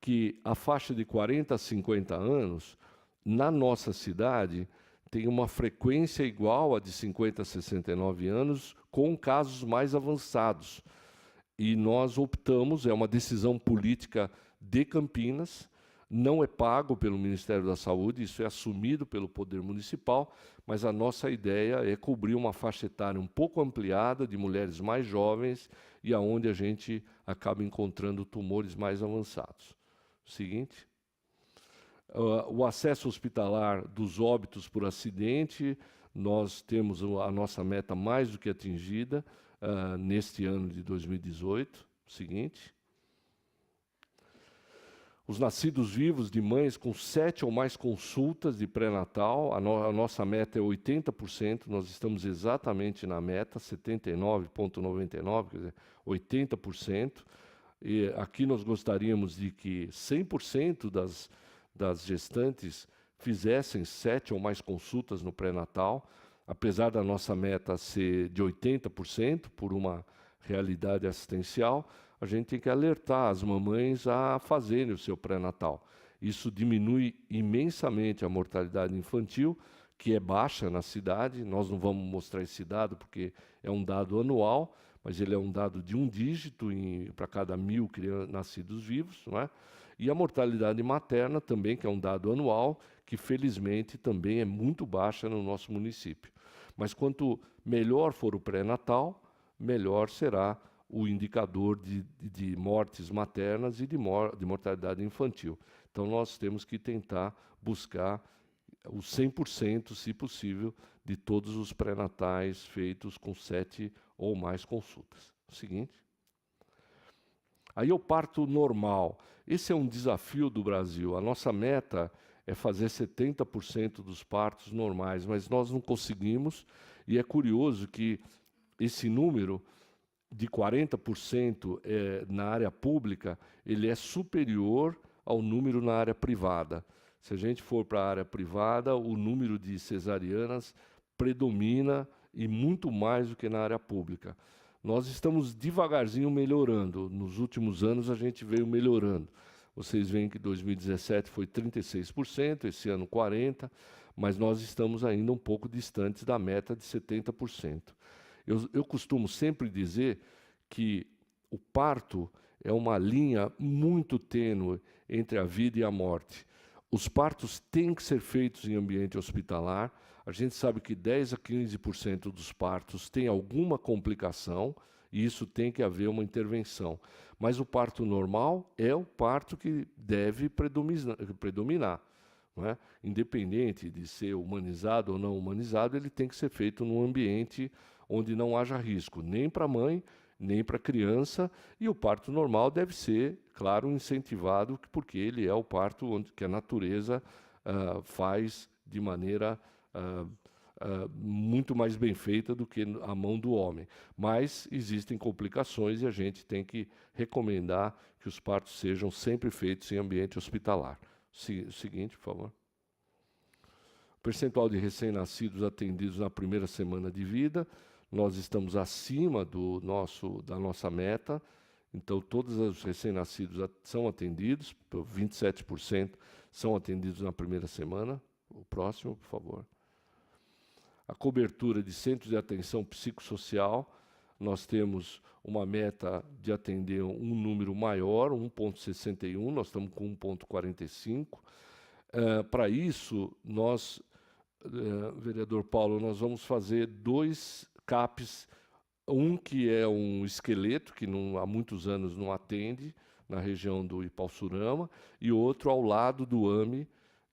que a faixa de 40 a 50 anos, na nossa cidade, tem uma frequência igual à de 50 a 69 anos, com casos mais avançados. E nós optamos, é uma decisão política de Campinas, não é pago pelo Ministério da Saúde, isso é assumido pelo Poder Municipal, mas a nossa ideia é cobrir uma faixa etária um pouco ampliada de mulheres mais jovens e aonde a gente acaba encontrando tumores mais avançados. Seguinte. O acesso hospitalar dos óbitos por acidente, nós temos a nossa meta mais do que atingida neste ano de 2018. Seguinte. Os nascidos vivos de mães com 7 ou mais consultas de pré-natal, a nossa meta é 80%, nós estamos exatamente na meta, 79,99%, quer dizer, 80%. E aqui nós gostaríamos de que 100% das gestantes fizessem 7 ou mais consultas no pré-natal, apesar da nossa meta ser de 80% por uma realidade assistencial, a gente tem que alertar as mamães a fazerem o seu pré-natal. Isso diminui imensamente a mortalidade infantil, que é baixa na cidade. Nós não vamos mostrar esse dado porque é um dado anual, mas ele é um dado de 1 dígito para cada 1.000 nascidos vivos, não é? E a mortalidade materna também, que é um dado anual, que felizmente também é muito baixa no nosso município. Mas quanto melhor for o pré-natal, melhor será o indicador de mortes maternas e de mortalidade infantil. Então, nós temos que tentar buscar os 100%, se possível, de todos os pré-natais feitos com 7 ou mais consultas. O seguinte. Aí o parto normal. Esse é um desafio do Brasil. A nossa meta é fazer 70% dos partos normais, mas nós não conseguimos, e é curioso que esse número de 40% na área pública, ele é superior ao número na área privada. Se a gente for para a área privada, o número de cesarianas predomina e muito mais do que na área pública. Nós estamos devagarzinho melhorando. Nos últimos anos a gente veio melhorando. Vocês veem que 2017 foi 36%, esse ano 40%, mas nós estamos ainda um pouco distantes da meta de 70%. Eu costumo sempre dizer que o parto é uma linha muito tênue entre a vida e a morte. Os partos têm que ser feitos em ambiente hospitalar. A gente sabe que 10 a 15% dos partos tem alguma complicação e isso tem que haver uma intervenção. Mas o parto normal é o parto que deve predominar. Não é? Independente de ser humanizado ou não humanizado, ele tem que ser feito num ambiente onde não haja risco, nem para a mãe, nem para a criança, e o parto normal deve ser, claro, incentivado, porque ele é o parto que a natureza faz de maneira muito mais bem feita do que a mão do homem. Mas existem complicações e a gente tem que recomendar que os partos sejam sempre feitos em ambiente hospitalar. Seguinte, por favor. O percentual de recém-nascidos atendidos na primeira semana de vida, nós estamos acima da nossa meta, então todos os recém-nascidos são atendidos, 27% são atendidos na primeira semana. O próximo, por favor. A cobertura de centros de atenção psicossocial, nós temos uma meta de atender um número maior, 1,61, nós estamos com 1,45. Para isso, nós, vereador Paulo, nós vamos fazer 2 CAPs, um que é um esqueleto, que há muitos anos não atende, na região do Ipauçurama, e outro ao lado do AME,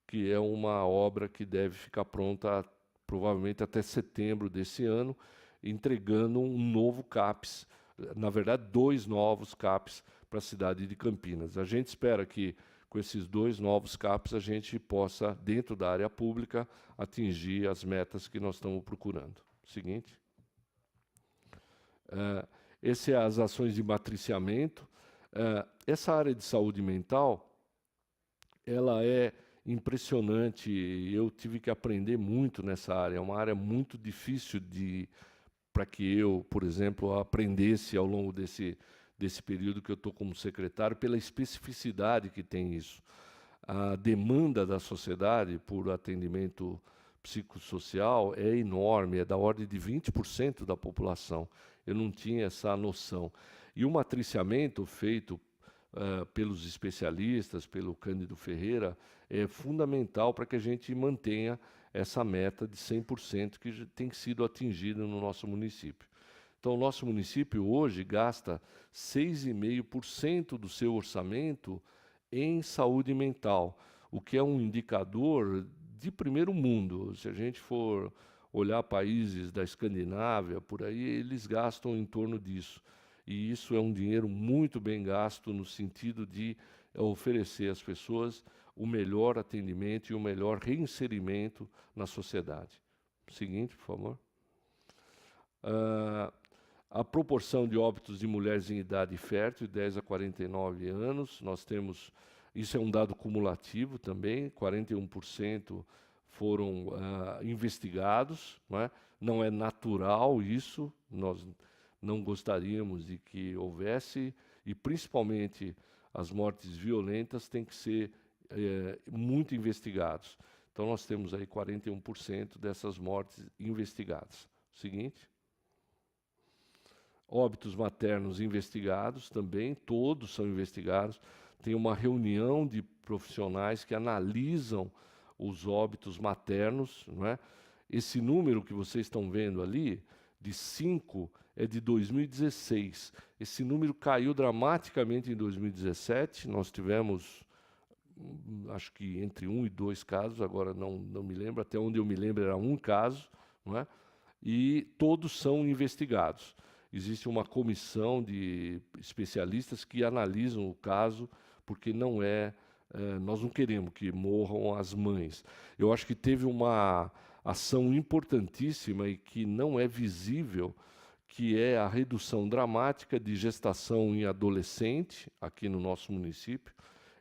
que é uma obra que deve ficar pronta provavelmente até setembro desse ano, entregando um novo CAPS, na verdade, 2 novos CAPS para a cidade de Campinas. A gente espera que, com esses 2 novos CAPS, a gente possa, dentro da área pública, atingir as metas que nós estamos procurando. Seguinte. Esse é as ações de matriciamento. Essa área de saúde mental, ela é impressionante. Eu tive que aprender muito nessa área. É uma área muito difícil para que eu, por exemplo, aprendesse ao longo desse período que eu estou como secretário, pela especificidade que tem isso. A demanda da sociedade por atendimento psicossocial é enorme, é da ordem de 20% da população. Eu não tinha essa noção. E o matriciamento feito pelos especialistas, pelo Cândido Ferreira, é fundamental para que a gente mantenha essa meta de 100% que tem sido atingida no nosso município. Então, o nosso município hoje gasta 6,5% do seu orçamento em saúde mental, o que é um indicador de primeiro mundo. Se a gente for olhar países da Escandinávia, por aí, eles gastam em torno disso. E isso é um dinheiro muito bem gasto no sentido de oferecer às pessoas o melhor atendimento e o melhor reinserimento na sociedade. Seguinte, por favor. A proporção de óbitos de mulheres em idade fértil, 10 a 49 anos, nós temos, isso é um dado cumulativo também, 41% foram investigados, não é natural isso, nós não gostaríamos de que houvesse, e principalmente as mortes violentas têm que ser muito investigados. Então nós temos aí 41% dessas mortes investigadas. Seguinte. Óbitos maternos investigados também, todos são investigados. Tem uma reunião de profissionais que analisam os óbitos maternos, não é? Esse número que vocês estão vendo ali, de 5, é de 2016. Esse número caiu dramaticamente em 2017. Nós tivemos, acho que entre 1 e 2 casos, agora não me lembro, até onde eu me lembro era 1 caso, não é? E todos são investigados. Existe uma comissão de especialistas que analisam o caso, porque nós não queremos que morram as mães. Eu acho que teve uma ação importantíssima e que não é visível, que é a redução dramática de gestação em adolescente aqui no nosso município.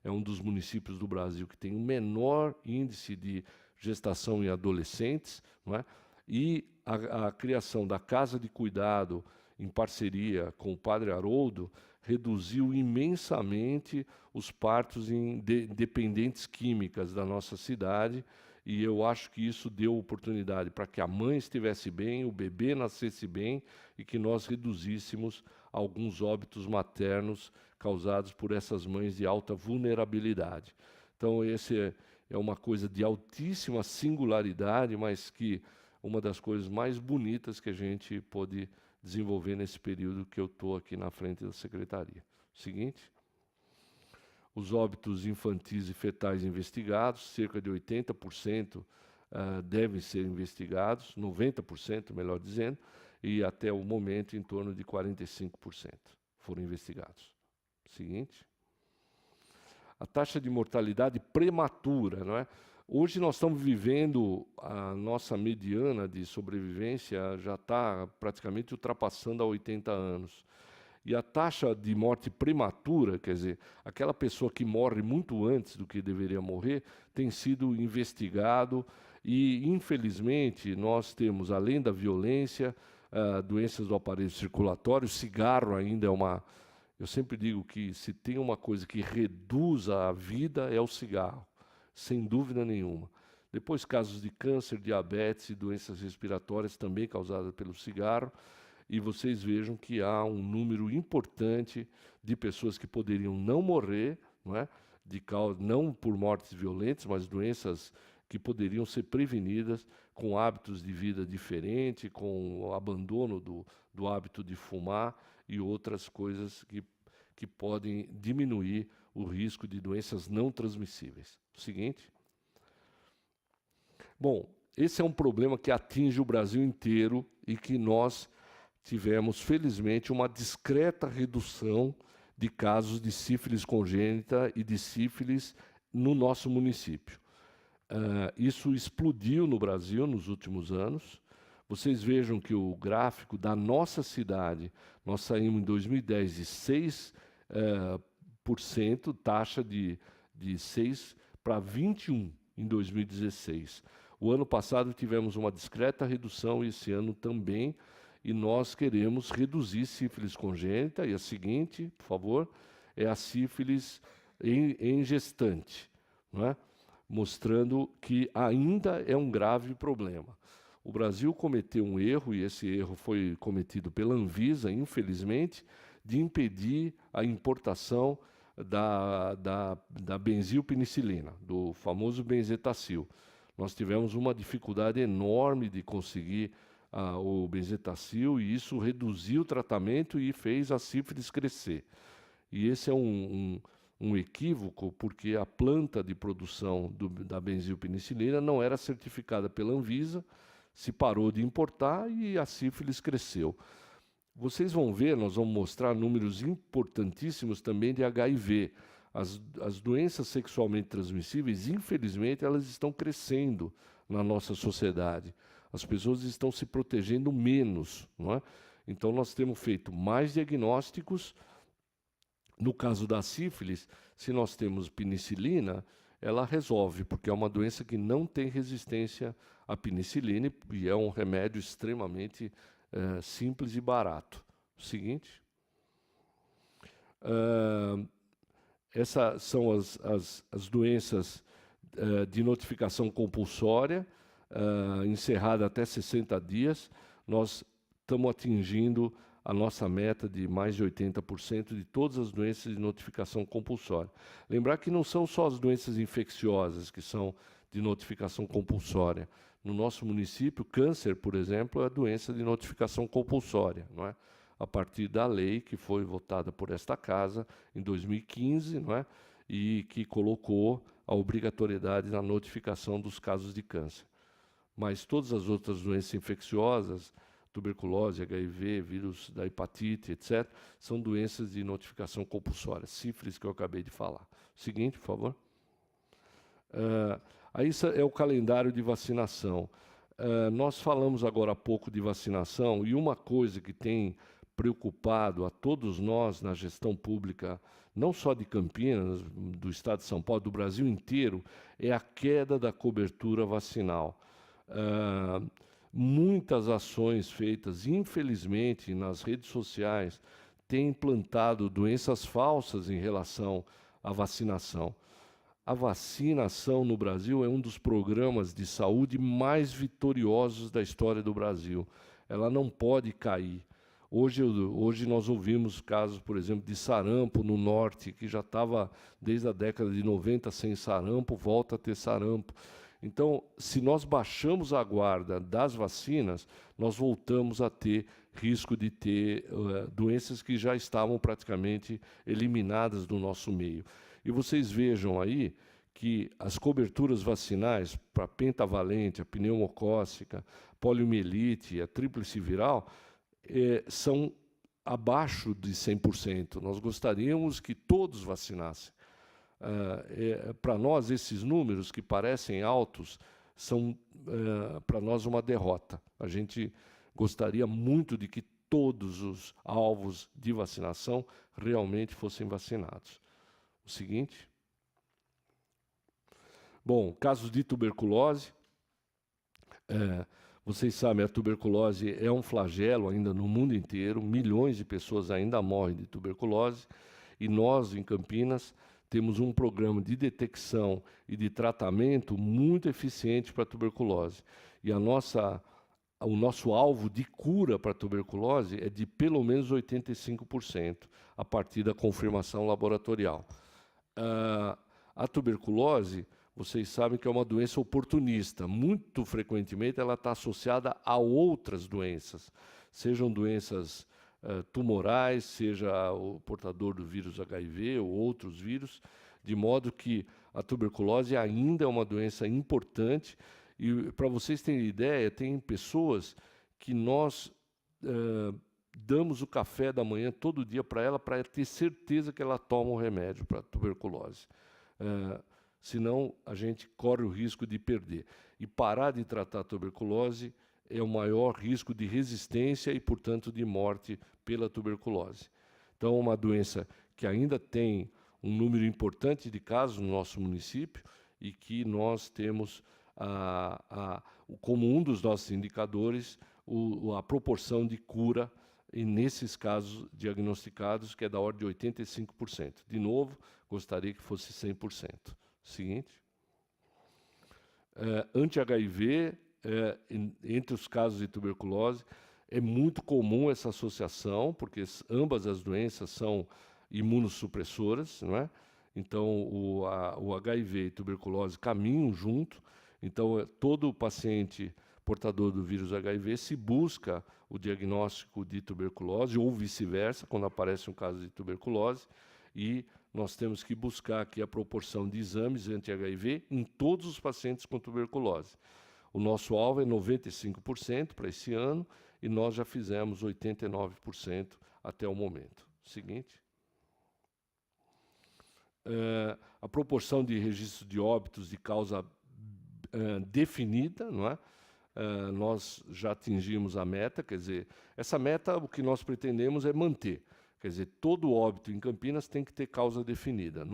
É um dos municípios do Brasil que tem o menor índice de gestação em adolescentes, não é? E a criação da Casa de Cuidado, em parceria com o Padre Haroldo, reduziu imensamente os partos em dependentes químicas da nossa cidade, e eu acho que isso deu oportunidade para que a mãe estivesse bem, o bebê nascesse bem, e que nós reduzíssemos alguns óbitos maternos causados por essas mães de alta vulnerabilidade. Então, esse é uma coisa de altíssima singularidade, mas que uma das coisas mais bonitas que a gente pôde desenvolver nesse período que eu estou aqui na frente da secretaria. Seguinte. Os óbitos infantis e fetais investigados, cerca de 80% devem ser investigados, 90%, melhor dizendo, e até o momento em torno de 45% foram investigados. Seguinte. A taxa de mortalidade prematura, não é? Hoje nós estamos vivendo, a nossa mediana de sobrevivência já está praticamente ultrapassando a 80 anos. E a taxa de morte prematura, quer dizer, aquela pessoa que morre muito antes do que deveria morrer, tem sido investigado e, infelizmente, nós temos, além da violência, doenças do aparelho circulatório, cigarro ainda é uma... Eu sempre digo que se tem uma coisa que reduz a vida é o cigarro. Sem dúvida nenhuma. Depois, casos de câncer, diabetes e doenças respiratórias também causadas pelo cigarro. E vocês vejam que há um número importante de pessoas que poderiam não morrer, não é? Não por mortes violentas, mas doenças que poderiam ser prevenidas com hábitos de vida diferentes, com o abandono do hábito de fumar e outras coisas que podem diminuir o risco de doenças não transmissíveis. Seguinte. Bom, esse é um problema que atinge o Brasil inteiro e que nós tivemos, felizmente, uma discreta redução de casos de sífilis congênita e de sífilis no nosso município. Isso explodiu no Brasil nos últimos anos. Vocês vejam que o gráfico da nossa cidade, nós saímos em 2010 de 6%, taxa de 6 para 21 em 2016. O ano passado tivemos uma discreta redução, e esse ano também, e nós queremos reduzir sífilis congênita. E a seguinte, por favor, é a sífilis em gestante, não é? Mostrando que ainda é um grave problema. O Brasil cometeu um erro, e esse erro foi cometido pela Anvisa, infelizmente, de impedir a importação da benzilpenicilina, do famoso benzetacil. Nós tivemos uma dificuldade enorme de conseguir o benzetacil, e isso reduziu o tratamento e fez a sífilis crescer. E esse é um equívoco, porque a planta de produção da benzilpenicilina não era certificada pela Anvisa, se parou de importar e a sífilis cresceu. Vocês vão ver, nós vamos mostrar números importantíssimos também de HIV. As doenças sexualmente transmissíveis, infelizmente, elas estão crescendo na nossa sociedade. As pessoas estão se protegendo menos, não é? Então, nós temos feito mais diagnósticos. No caso da sífilis, se nós temos penicilina, ela resolve, porque é uma doença que não tem resistência à penicilina e é um remédio extremamente simples e barato. Seguinte. Essas são as doenças de notificação compulsória, encerrada até 60 dias. Nós estamos atingindo a nossa meta de mais de 80% de todas as doenças de notificação compulsória. Lembrar que não são só as doenças infecciosas que são de notificação compulsória. No nosso município, câncer, por exemplo, é a doença de notificação compulsória, não é? A partir da lei que foi votada por esta Casa em 2015, não é? E que colocou a obrigatoriedade da notificação dos casos de câncer. Mas todas as outras doenças infecciosas, tuberculose, HIV, vírus da hepatite, etc., são doenças de notificação compulsória, sífilis que eu acabei de falar. Seguinte, por favor. Aí é o calendário de vacinação. Nós falamos agora há pouco de vacinação, e uma coisa que tem preocupado a todos nós na gestão pública, não só de Campinas, do Estado de São Paulo, do Brasil inteiro, é a queda da cobertura vacinal. Muitas ações feitas, infelizmente, nas redes sociais, têm implantado doenças falsas em relação à vacinação. A vacinação no Brasil é um dos programas de saúde mais vitoriosos da história do Brasil. Ela não pode cair. Hoje nós ouvimos casos, por exemplo, de sarampo no norte, que já estava desde a década de 90 sem sarampo, volta a ter sarampo. Então, se nós baixamos a guarda das vacinas, nós voltamos a ter risco de ter doenças que já estavam praticamente eliminadas do nosso meio. E vocês vejam aí que as coberturas vacinais para a pentavalente, a pneumocócica, poliomielite, a tríplice viral, são abaixo de 100%. Nós gostaríamos que todos vacinassem. Para nós, esses números que parecem altos são, para nós, uma derrota. A gente gostaria muito de que todos os alvos de vacinação realmente fossem vacinados. O seguinte. Bom, casos de tuberculose. Vocês sabem, a tuberculose é um flagelo ainda no mundo inteiro. Milhões de pessoas ainda morrem de tuberculose. E nós, em Campinas, temos um programa de detecção e de tratamento muito eficiente para a tuberculose. E o nosso alvo de cura para a tuberculose é de pelo menos 85%, a partir da confirmação laboratorial. A tuberculose, vocês sabem que é uma doença oportunista. Muito frequentemente ela está associada a outras doenças, sejam doenças tumorais, seja o portador do vírus HIV ou outros vírus, de modo que a tuberculose ainda é uma doença importante E, para vocês terem ideia, tem pessoas que nós damos o café da manhã todo dia para ela, para ter certeza que ela toma o remédio para tuberculose. Senão, a gente corre o risco de perder. E parar de tratar a tuberculose é o maior risco de resistência e, portanto, de morte pela tuberculose. Então, é uma doença que ainda tem um número importante de casos no nosso município e que nós temos, como um dos nossos indicadores, a proporção de cura, e nesses casos diagnosticados, que é da ordem de 85%. De novo, gostaria que fosse 100%. Seguinte. Anti-HIV, entre os casos de tuberculose, é muito comum essa associação, porque ambas as doenças são imunossupressoras, não é? Então, o HIV e tuberculose caminham junto. Então, todo paciente portador do vírus HIV se busca o diagnóstico de tuberculose, ou vice-versa, quando aparece um caso de tuberculose, e nós temos que buscar aqui a proporção de exames anti-HIV em todos os pacientes com tuberculose. O nosso alvo é 95% para esse ano, e nós já fizemos 89% até o momento. Seguinte. A proporção de registro de óbitos de causa definida, não é? Nós já atingimos a meta, quer dizer, essa meta, o que nós pretendemos é manter. Quer dizer, todo óbito em Campinas tem que ter causa definida.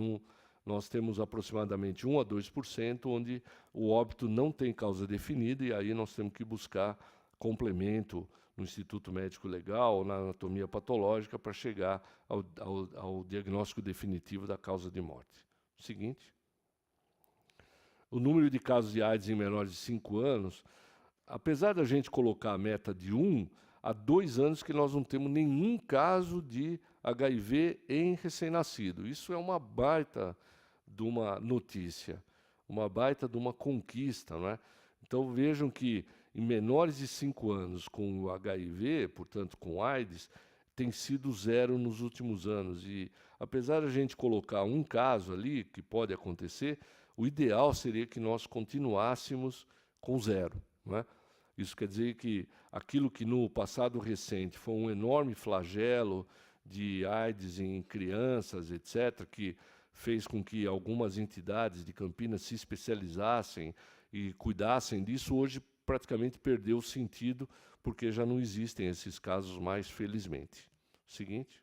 Nós temos aproximadamente 1 a 2%, onde o óbito não tem causa definida, e aí nós temos que buscar complemento no Instituto Médico Legal, ou na anatomia patológica, para chegar ao diagnóstico definitivo da causa de morte. Seguinte. O número de casos de AIDS em menores de 5 anos, apesar da gente colocar a meta de 1, há 2 anos que nós não temos nenhum caso de HIV em recém-nascido. Isso é uma baita de uma notícia, uma baita de uma conquista, não é? Então, vejam que em menores de 5 anos com o HIV, portanto com AIDS, tem sido 0 nos últimos anos. E, apesar da gente colocar um caso ali, que pode acontecer, o ideal seria que nós continuássemos com 0, não é? Isso quer dizer que aquilo que no passado recente foi um enorme flagelo de AIDS em crianças, etc., que fez com que algumas entidades de Campinas se especializassem e cuidassem disso, hoje praticamente perdeu o sentido, porque já não existem esses casos mais, felizmente. Seguinte.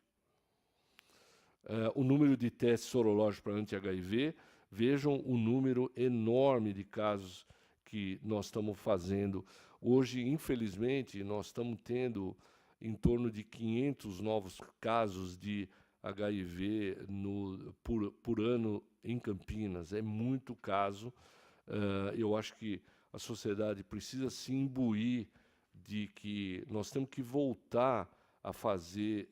O número de testes sorológicos para anti-HIV, vejam o número enorme de casos que nós estamos fazendo. Hoje, infelizmente, nós estamos tendo em torno de 500 novos casos de HIV por ano em Campinas. É muito caso. Eu acho que a sociedade precisa se imbuir de que nós temos que voltar a fazer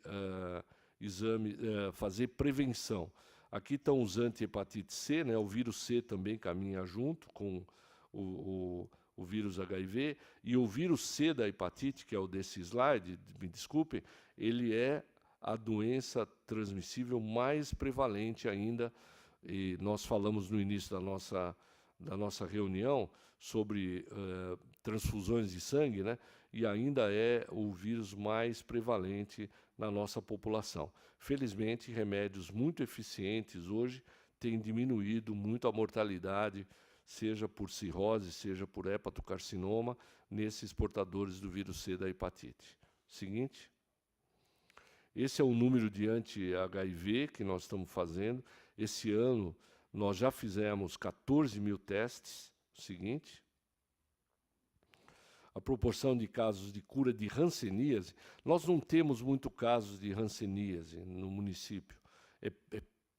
fazer prevenção. Aqui estão os anti-hepatite C, né? O vírus C também caminha junto com o vírus HIV, e o vírus C da hepatite, que é o desse slide, me desculpem, ele é a doença transmissível mais prevalente ainda, e nós falamos no início da nossa reunião sobre transfusões de sangue, né? E ainda é o vírus mais prevalente na nossa população. Felizmente, remédios muito eficientes hoje têm diminuído muito a mortalidade, seja por cirrose, seja por hepatocarcinoma, nesses portadores do vírus C da hepatite. Seguinte. Esse é o número de anti-HIV que nós estamos fazendo. Esse ano, nós já fizemos 14 mil testes. Seguinte. A proporção de casos de cura de hanseníase, nós não temos muito casos de hanseníase no município. É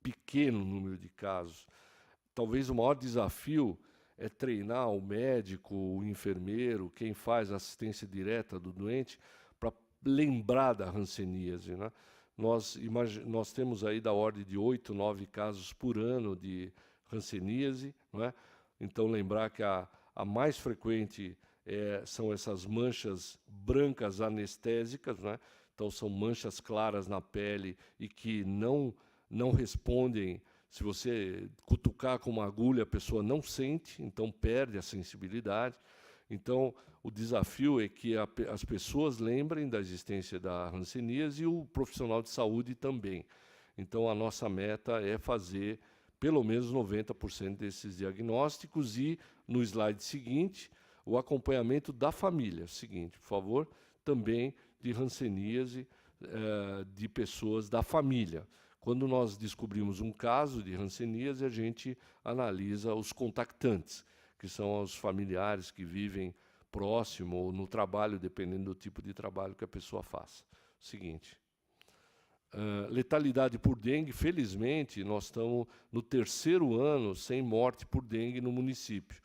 pequeno o número de casos. Talvez o maior desafio é treinar o médico, o enfermeiro, quem faz a assistência direta do doente, para lembrar da hanseníase, né? Nós temos aí da ordem de 8, 9 casos por ano de hanseníase, não é? Então, lembrar que a mais frequente são essas manchas brancas anestésicas, né? Então, são manchas claras na pele e que não respondem Se você cutucar com uma agulha, a pessoa não sente, então perde a sensibilidade. Então, o desafio é que as pessoas lembrem da existência da hanseníase e o profissional de saúde também. Então, a nossa meta é fazer pelo menos 90% desses diagnósticos e, no slide seguinte, o acompanhamento da família. Seguinte, por favor, também de hanseníase de pessoas da família. Quando nós descobrimos um caso de hanseníase, a gente analisa os contactantes, que são os familiares que vivem próximo ou no trabalho, dependendo do tipo de trabalho que a pessoa faça. Seguinte. Letalidade por dengue, felizmente, nós estamos no 3º ano sem morte por dengue no município.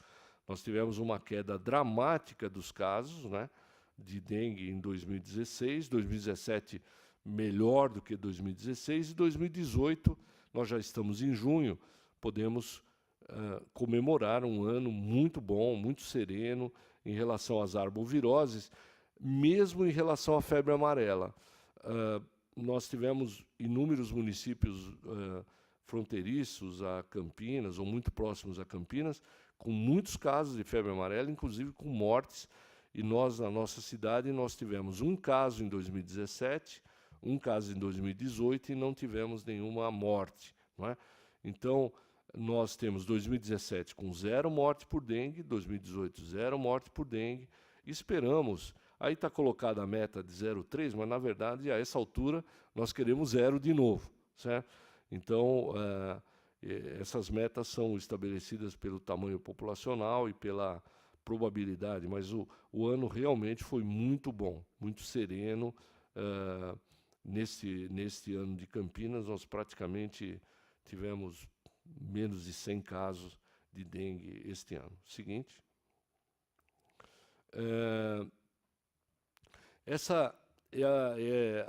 Nós tivemos uma queda dramática dos casos, né, de dengue em 2016, 2017 melhor do que 2016, e 2018, nós já estamos em junho, podemos comemorar um ano muito bom, muito sereno em relação às arboviroses, mesmo em relação à febre amarela. Nós tivemos inúmeros municípios fronteiriços a Campinas, ou muito próximos a Campinas, com muitos casos de febre amarela, inclusive com mortes. E nós, na nossa cidade, nós tivemos um caso em 2017, um caso em 2018 e não tivemos nenhuma morte, não é? Então, nós temos 2017 com 0 morte por dengue, 2018 0 morte por dengue. Esperamos, aí está colocada a meta de 0,3, mas, na verdade, a essa altura, nós queremos 0 de novo, certo? Então, essas metas são estabelecidas pelo tamanho populacional e pela probabilidade, mas o ano realmente foi muito bom, muito sereno. Neste ano de Campinas, nós praticamente tivemos menos de 100 casos de dengue este ano. Seguinte.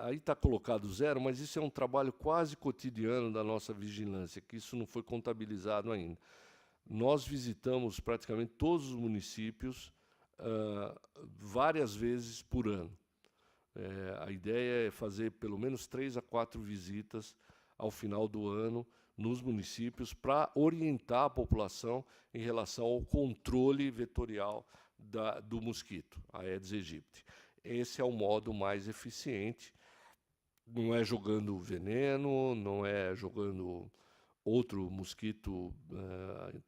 Aí está colocado 0, mas isso é um trabalho quase cotidiano da nossa vigilância, que isso não foi contabilizado ainda. Nós visitamos praticamente todos os municípios várias vezes por ano. A ideia é fazer pelo menos 3 a 4 visitas ao final do ano nos municípios para orientar a população em relação ao controle vetorial do mosquito, a Aedes aegypti. Esse é o modo mais eficiente. Não é jogando veneno, não é jogando outro mosquito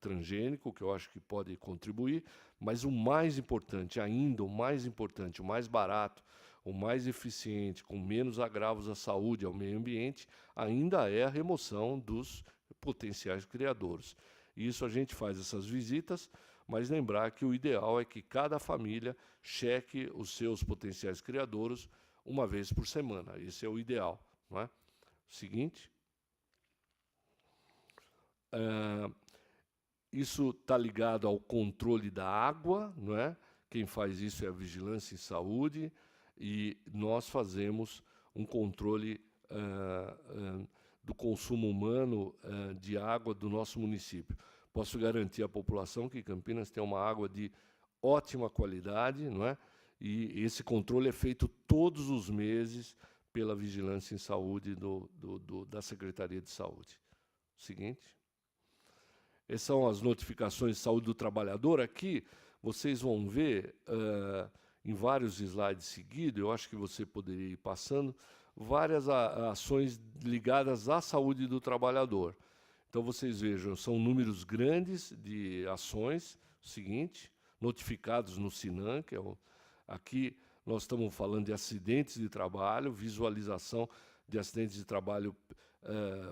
transgênico, que eu acho que pode contribuir, mas o mais importante, ainda o mais importante, o mais barato, o mais eficiente, com menos agravos à saúde e ao meio ambiente, ainda é a remoção dos potenciais criadouros. Isso a gente faz essas visitas, mas lembrar que o ideal é que cada família cheque os seus potenciais criadouros uma vez por semana. Esse é o ideal, não é? Seguinte. Isso está ligado ao controle da água, não é? Quem faz isso é a Vigilância em Saúde, e nós fazemos um controle do consumo humano de água do nosso município. Posso garantir à população que Campinas tem uma água de ótima qualidade, não é? E esse controle é feito todos os meses pela Vigilância em Saúde da Secretaria de Saúde. Seguinte. Essas são as notificações de saúde do trabalhador. Aqui vocês vão ver, em vários slides seguidos, eu acho que você poderia ir passando, várias ações ligadas à saúde do trabalhador. Então, vocês vejam, são números grandes de ações, seguinte, notificados no SINAM, que é aqui nós estamos falando de acidentes de trabalho, visualização de acidentes de trabalho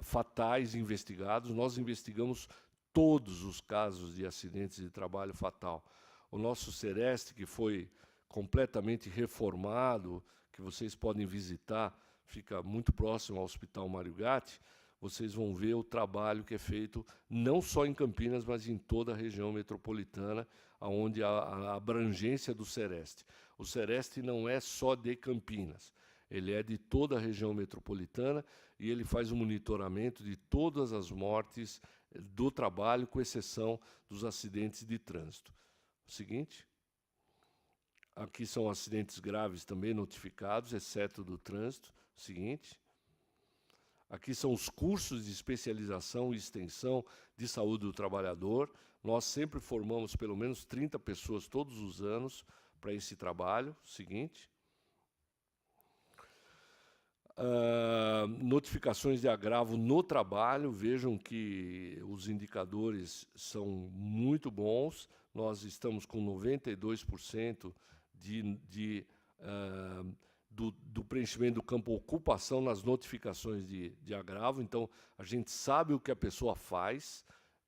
fatais investigados. Nós investigamos todos os casos de acidentes de trabalho fatal. O nosso Sereste, que foi completamente reformado, que vocês podem visitar, fica muito próximo ao Hospital Mário Gatti, vocês vão ver o trabalho que é feito não só em Campinas, mas em toda a região metropolitana, onde a abrangência do Sereste. O Sereste não é só de Campinas, ele é de toda a região metropolitana e ele faz o monitoramento de todas as mortes do trabalho, com exceção dos acidentes de trânsito. O seguinte. Aqui são acidentes graves também notificados, exceto do trânsito. O seguinte. Aqui são os cursos de especialização e extensão de saúde do trabalhador. Nós sempre formamos pelo menos 30 pessoas todos os anos para esse trabalho. Seguinte. Notificações de agravo no trabalho. Vejam que os indicadores são muito bons. Nós estamos com 92% do preenchimento do campo ocupação nas notificações de agravo. Então, a gente sabe o que a pessoa faz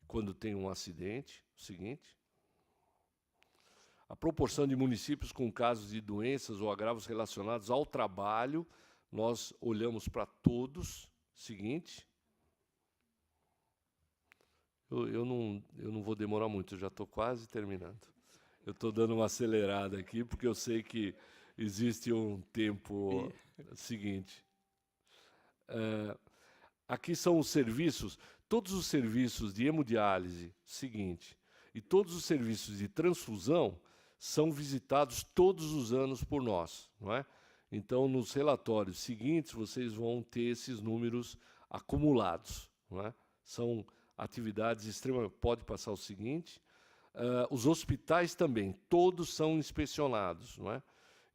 quando tem um acidente. Seguinte. A proporção de municípios com casos de doenças ou agravos relacionados ao trabalho, nós olhamos para todos. Seguinte. Eu não vou demorar muito, eu já estou quase terminando. Eu estou dando uma acelerada aqui, porque eu sei que existe um tempo seguinte. Aqui são os serviços, todos os serviços de hemodiálise, seguinte, e todos os serviços de transfusão são visitados todos os anos por nós, não é? Então, nos relatórios seguintes, vocês vão ter esses números acumulados, não é? São atividades extremamente... Pode passar o seguinte. Os hospitais também, todos são inspecionados, não é?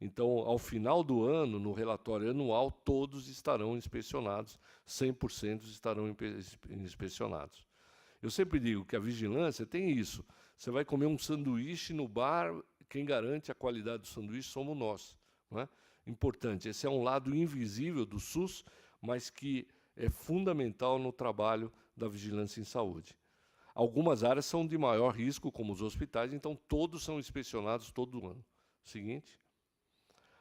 Então, ao final do ano, no relatório anual, todos estarão inspecionados, 100% estarão inspecionados. Eu sempre digo que a vigilância tem isso. Você vai comer um sanduíche no bar, quem garante a qualidade do sanduíche somos nós, não é? Importante, esse é um lado invisível do SUS, mas que é fundamental no trabalho da vigilância em saúde. Algumas áreas são de maior risco, como os hospitais, então todos são inspecionados todo ano. Seguinte.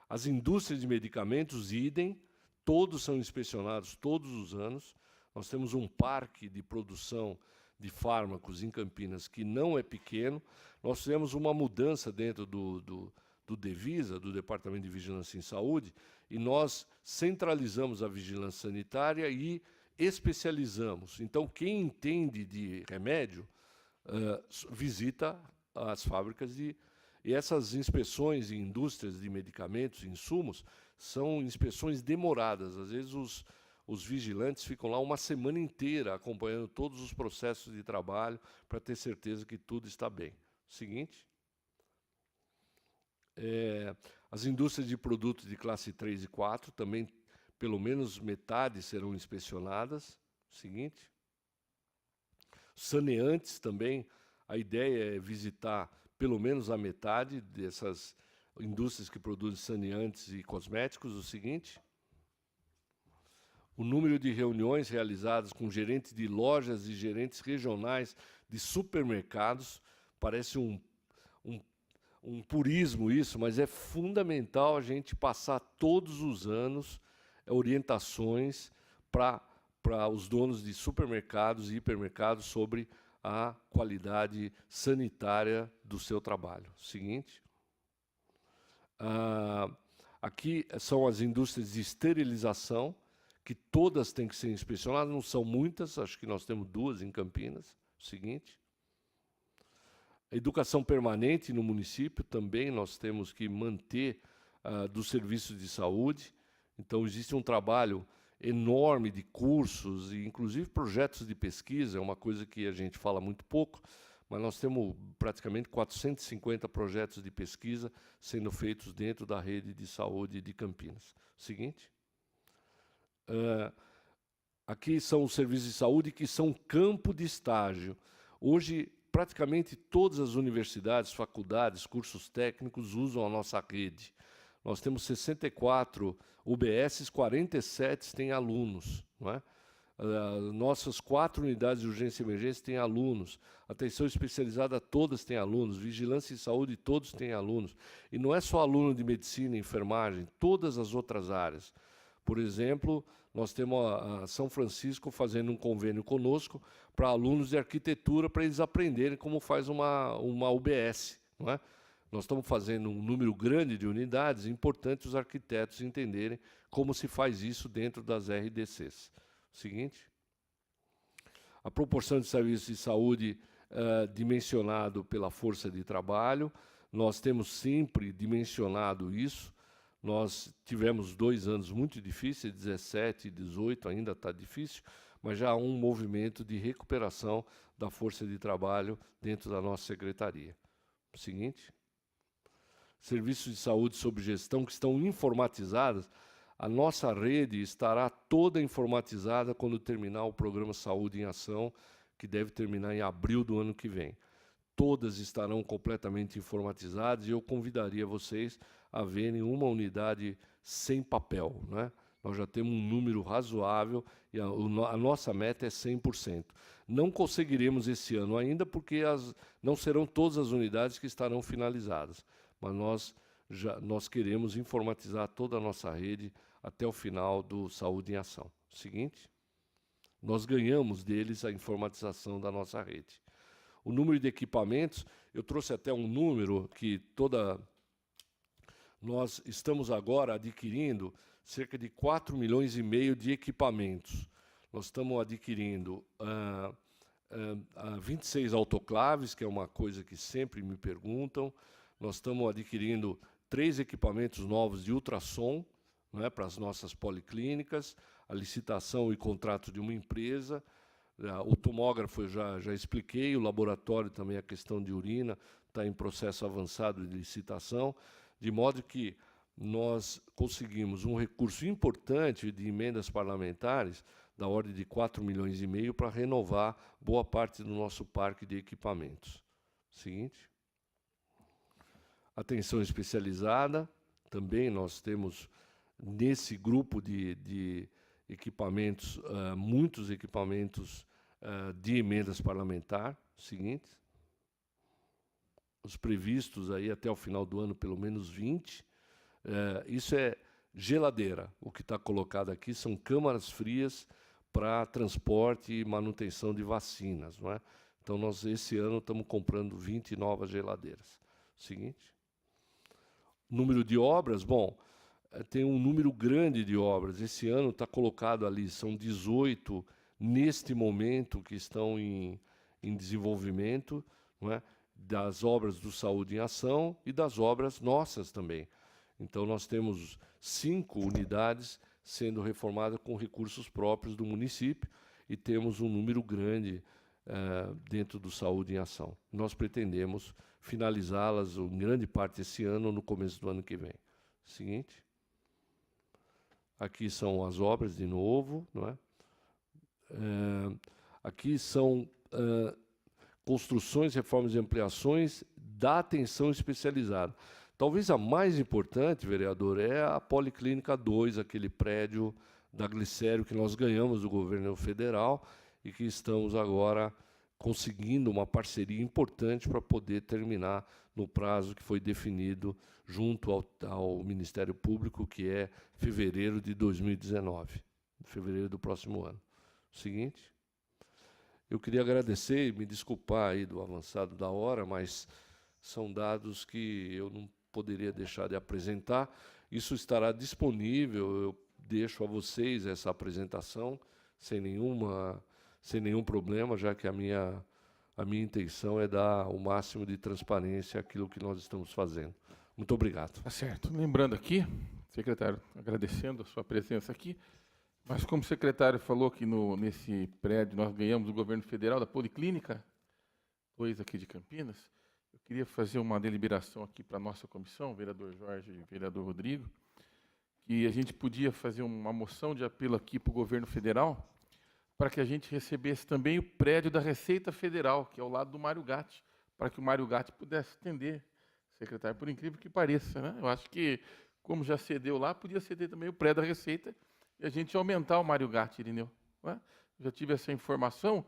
As indústrias de medicamentos, idem, todos são inspecionados todos os anos. Nós temos um parque de produção de fármacos em Campinas que não é pequeno. Nós fizemos uma mudança dentro do DEVISA, do Departamento de Vigilância em Saúde, e nós centralizamos a vigilância sanitária e especializamos. Então, quem entende de remédio visita as fábricas e essas inspeções em indústrias de medicamentos, insumos, são inspeções demoradas. Às vezes, os vigilantes ficam lá uma semana inteira acompanhando todos os processos de trabalho para ter certeza que tudo está bem. Seguinte. As indústrias de produtos de classe 3 e 4, também, pelo menos metade serão inspecionadas. Seguinte. Saneantes também, a ideia é visitar pelo menos a metade dessas indústrias que produzem saneantes e cosméticos. O seguinte. O número de reuniões realizadas com gerentes de lojas e gerentes regionais de supermercados, parece um purismo isso, mas é fundamental a gente passar todos os anos orientações para os donos de supermercados e hipermercados sobre a qualidade sanitária do seu trabalho. Seguinte. Aqui são as indústrias de esterilização, que todas têm que ser inspecionadas, não são muitas, acho que nós temos 2 em Campinas. Seguinte. A educação permanente no município também nós temos que manter dos serviços de saúde. Então, existe um trabalho enorme de cursos e, inclusive, projetos de pesquisa, é uma coisa que a gente fala muito pouco, mas nós temos praticamente 450 projetos de pesquisa sendo feitos dentro da rede de saúde de Campinas. Seguinte. Aqui são os serviços de saúde que são campo de estágio. Hoje, praticamente todas as universidades, faculdades, cursos técnicos usam a nossa rede. Nós temos 64 UBSs, 47 têm alunos, não é? Nossas 4 unidades de urgência e emergência têm alunos. Atenção especializada, todas têm alunos. Vigilância e saúde, todos têm alunos. E não é só aluno de medicina e enfermagem, todas as outras áreas. Por exemplo, nós temos a São Francisco fazendo um convênio conosco para alunos de arquitetura, para eles aprenderem como faz uma UBS, não é? Nós estamos fazendo um número grande de unidades, é importante os arquitetos entenderem como se faz isso dentro das RDCs. Seguinte. A proporção de serviços de saúde dimensionado pela força de trabalho, nós temos sempre dimensionado isso. Nós tivemos 2 anos muito difíceis, 17 e 18 ainda está difícil, mas já há um movimento de recuperação da força de trabalho dentro da nossa secretaria. Seguinte. Serviços de saúde sob gestão que estão informatizadas, a nossa rede estará toda informatizada quando terminar o programa Saúde em Ação, que deve terminar em abril do ano que vem. Todas estarão completamente informatizadas e eu convidaria vocês a verem uma unidade sem papel, né? Nós já temos um número razoável e a nossa meta é 100%. Não conseguiremos esse ano ainda porque não serão todas as unidades que estarão finalizadas, mas nós queremos informatizar toda a nossa rede até o final do Saúde em Ação. Seguinte, nós ganhamos deles a informatização da nossa rede. O número de equipamentos, eu trouxe até um número que nós estamos agora adquirindo cerca de 4,5 milhões de equipamentos. Nós estamos adquirindo 26 autoclaves, que é uma coisa que sempre me perguntam. Nós estamos adquirindo 3 equipamentos novos de ultrassom, né, para as nossas policlínicas, a licitação e contrato de uma empresa. O tomógrafo eu já expliquei, o laboratório também, a questão de urina, está em processo avançado de licitação, de modo que nós conseguimos um recurso importante de emendas parlamentares, da ordem de 4,5 milhões, para renovar boa parte do nosso parque de equipamentos. Seguinte. Atenção especializada, também nós temos, nesse grupo de equipamentos, muitos equipamentos de emendas parlamentares. Seguinte. Os previstos aí até o final do ano, pelo menos 20. Isso é geladeira. O que está colocado aqui são câmaras frias para transporte e manutenção de vacinas, não é? Então, nós, esse ano, estamos comprando 20 novas geladeiras. Seguinte. Número de obras, bom, tem um número grande de obras. Esse ano está colocado ali, são 18 neste momento que estão em desenvolvimento, não é? Das obras do Saúde em Ação e das obras nossas também. Então, nós temos 5 unidades sendo reformadas com recursos próprios do município e temos um número grande dentro do Saúde em Ação. Nós pretendemos finalizá-las, em grande parte, esse ano ou no começo do ano que vem. Seguinte. Aqui são as obras, de novo, não é? Aqui são construções, reformas e ampliações da atenção especializada. Talvez a mais importante, vereador, é a Policlínica 2, aquele prédio da Glicério que nós ganhamos do governo federal e que estamos agora conseguindo uma parceria importante para poder terminar no prazo que foi definido junto ao Ministério Público, que é fevereiro de 2019, fevereiro do próximo ano. Seguinte. Eu queria agradecer e me desculpar aí do avançado da hora, mas são dados que eu não poderia deixar de apresentar. Isso estará disponível, eu deixo a vocês essa apresentação sem nenhum problema, já que a minha intenção é dar o máximo de transparência àquilo que nós estamos fazendo. Muito obrigado. Tá certo. Lembrando aqui, secretário, agradecendo a sua presença aqui, mas como o secretário falou que nesse prédio nós ganhamos do governo federal, da Policlínica 2 aqui de Campinas, eu queria fazer uma deliberação aqui para a nossa comissão, vereador Jorge e vereador Rodrigo, que a gente podia fazer uma moção de apelo aqui para o governo federal para que a gente recebesse também o prédio da Receita Federal, que é ao lado do Mário Gatti, para que o Mário Gatti pudesse atender, secretário, por incrível que pareça, né? Eu acho que, como já cedeu lá, podia ceder também o prédio da Receita e a gente aumentar o Mário Gatti, Irineu. Né? Já tive essa informação,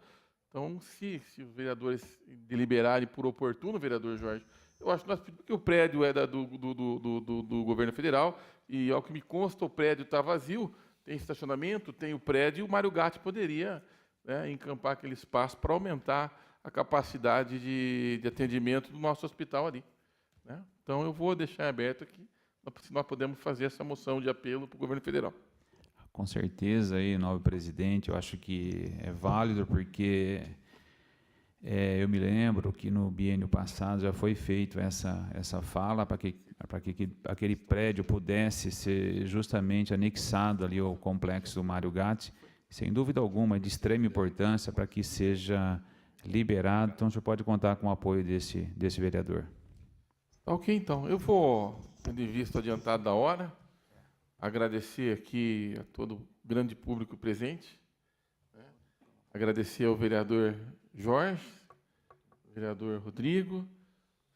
então, se os vereadores deliberarem por oportuno, vereador Jorge, eu acho que nós pedimos que o prédio é do governo federal e, ao que me consta, o prédio está vazio, tem estacionamento, tem o prédio, e o Mário Gatti poderia, né, encampar aquele espaço para aumentar a capacidade de atendimento do nosso hospital ali. Né? Então, eu vou deixar aberto aqui, se nós podemos fazer essa moção de apelo para o governo federal. Com certeza, aí, nobre presidente, eu acho que é válido, porque Eu me lembro que no biênio passado já foi feito essa fala para que aquele prédio pudesse ser justamente anexado ali ao complexo do Mário Gatti. Sem dúvida alguma, é de extrema importância para que seja liberado. Então, o senhor pode contar com o apoio desse vereador. Ok, então. Eu vou, tendo em vista o adiantado da hora, agradecer aqui a todo o grande público presente, né? Agradecer ao vereador Jorge, ao vereador Rodrigo,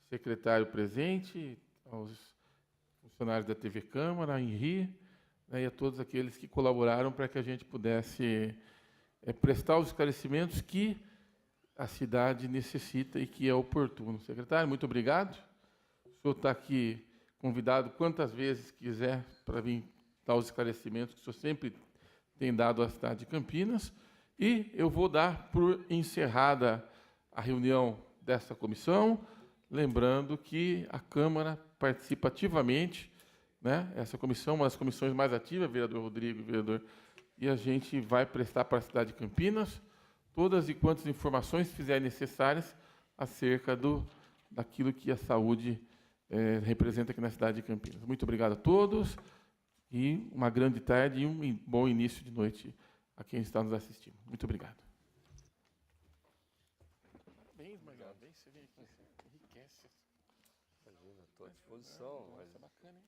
secretário presente, aos funcionários da TV Câmara, a Henri, né, e a todos aqueles que colaboraram para que a gente pudesse prestar os esclarecimentos que a cidade necessita e que é oportuno. Secretário, muito obrigado. O senhor está aqui convidado quantas vezes quiser para vir dar os esclarecimentos que o senhor sempre tem dado à cidade de Campinas. E eu vou dar por encerrada a reunião desta comissão, lembrando que a Câmara participa ativamente, né? Essa comissão é uma das comissões mais ativas, vereador Rodrigo, vereador, e a gente vai prestar para a cidade de Campinas todas e quantas informações fizerem necessárias acerca daquilo que a saúde representa aqui na cidade de Campinas. Muito obrigado a todos e uma grande tarde e um bom início de noite a quem está nos assistindo. Muito obrigado. Parabéns, Margarida. Parabéns, você vem aqui, você enriquece. Imagina, estou à disposição. Nossa, bacana, hein?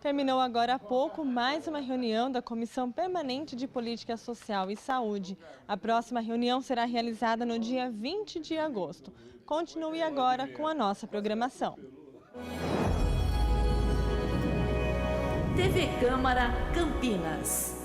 Terminou agora há pouco mais uma reunião da Comissão Permanente de Política Social e Saúde. A próxima reunião será realizada no dia 20 de agosto. Continue agora com a nossa programação. TV Câmara Campinas.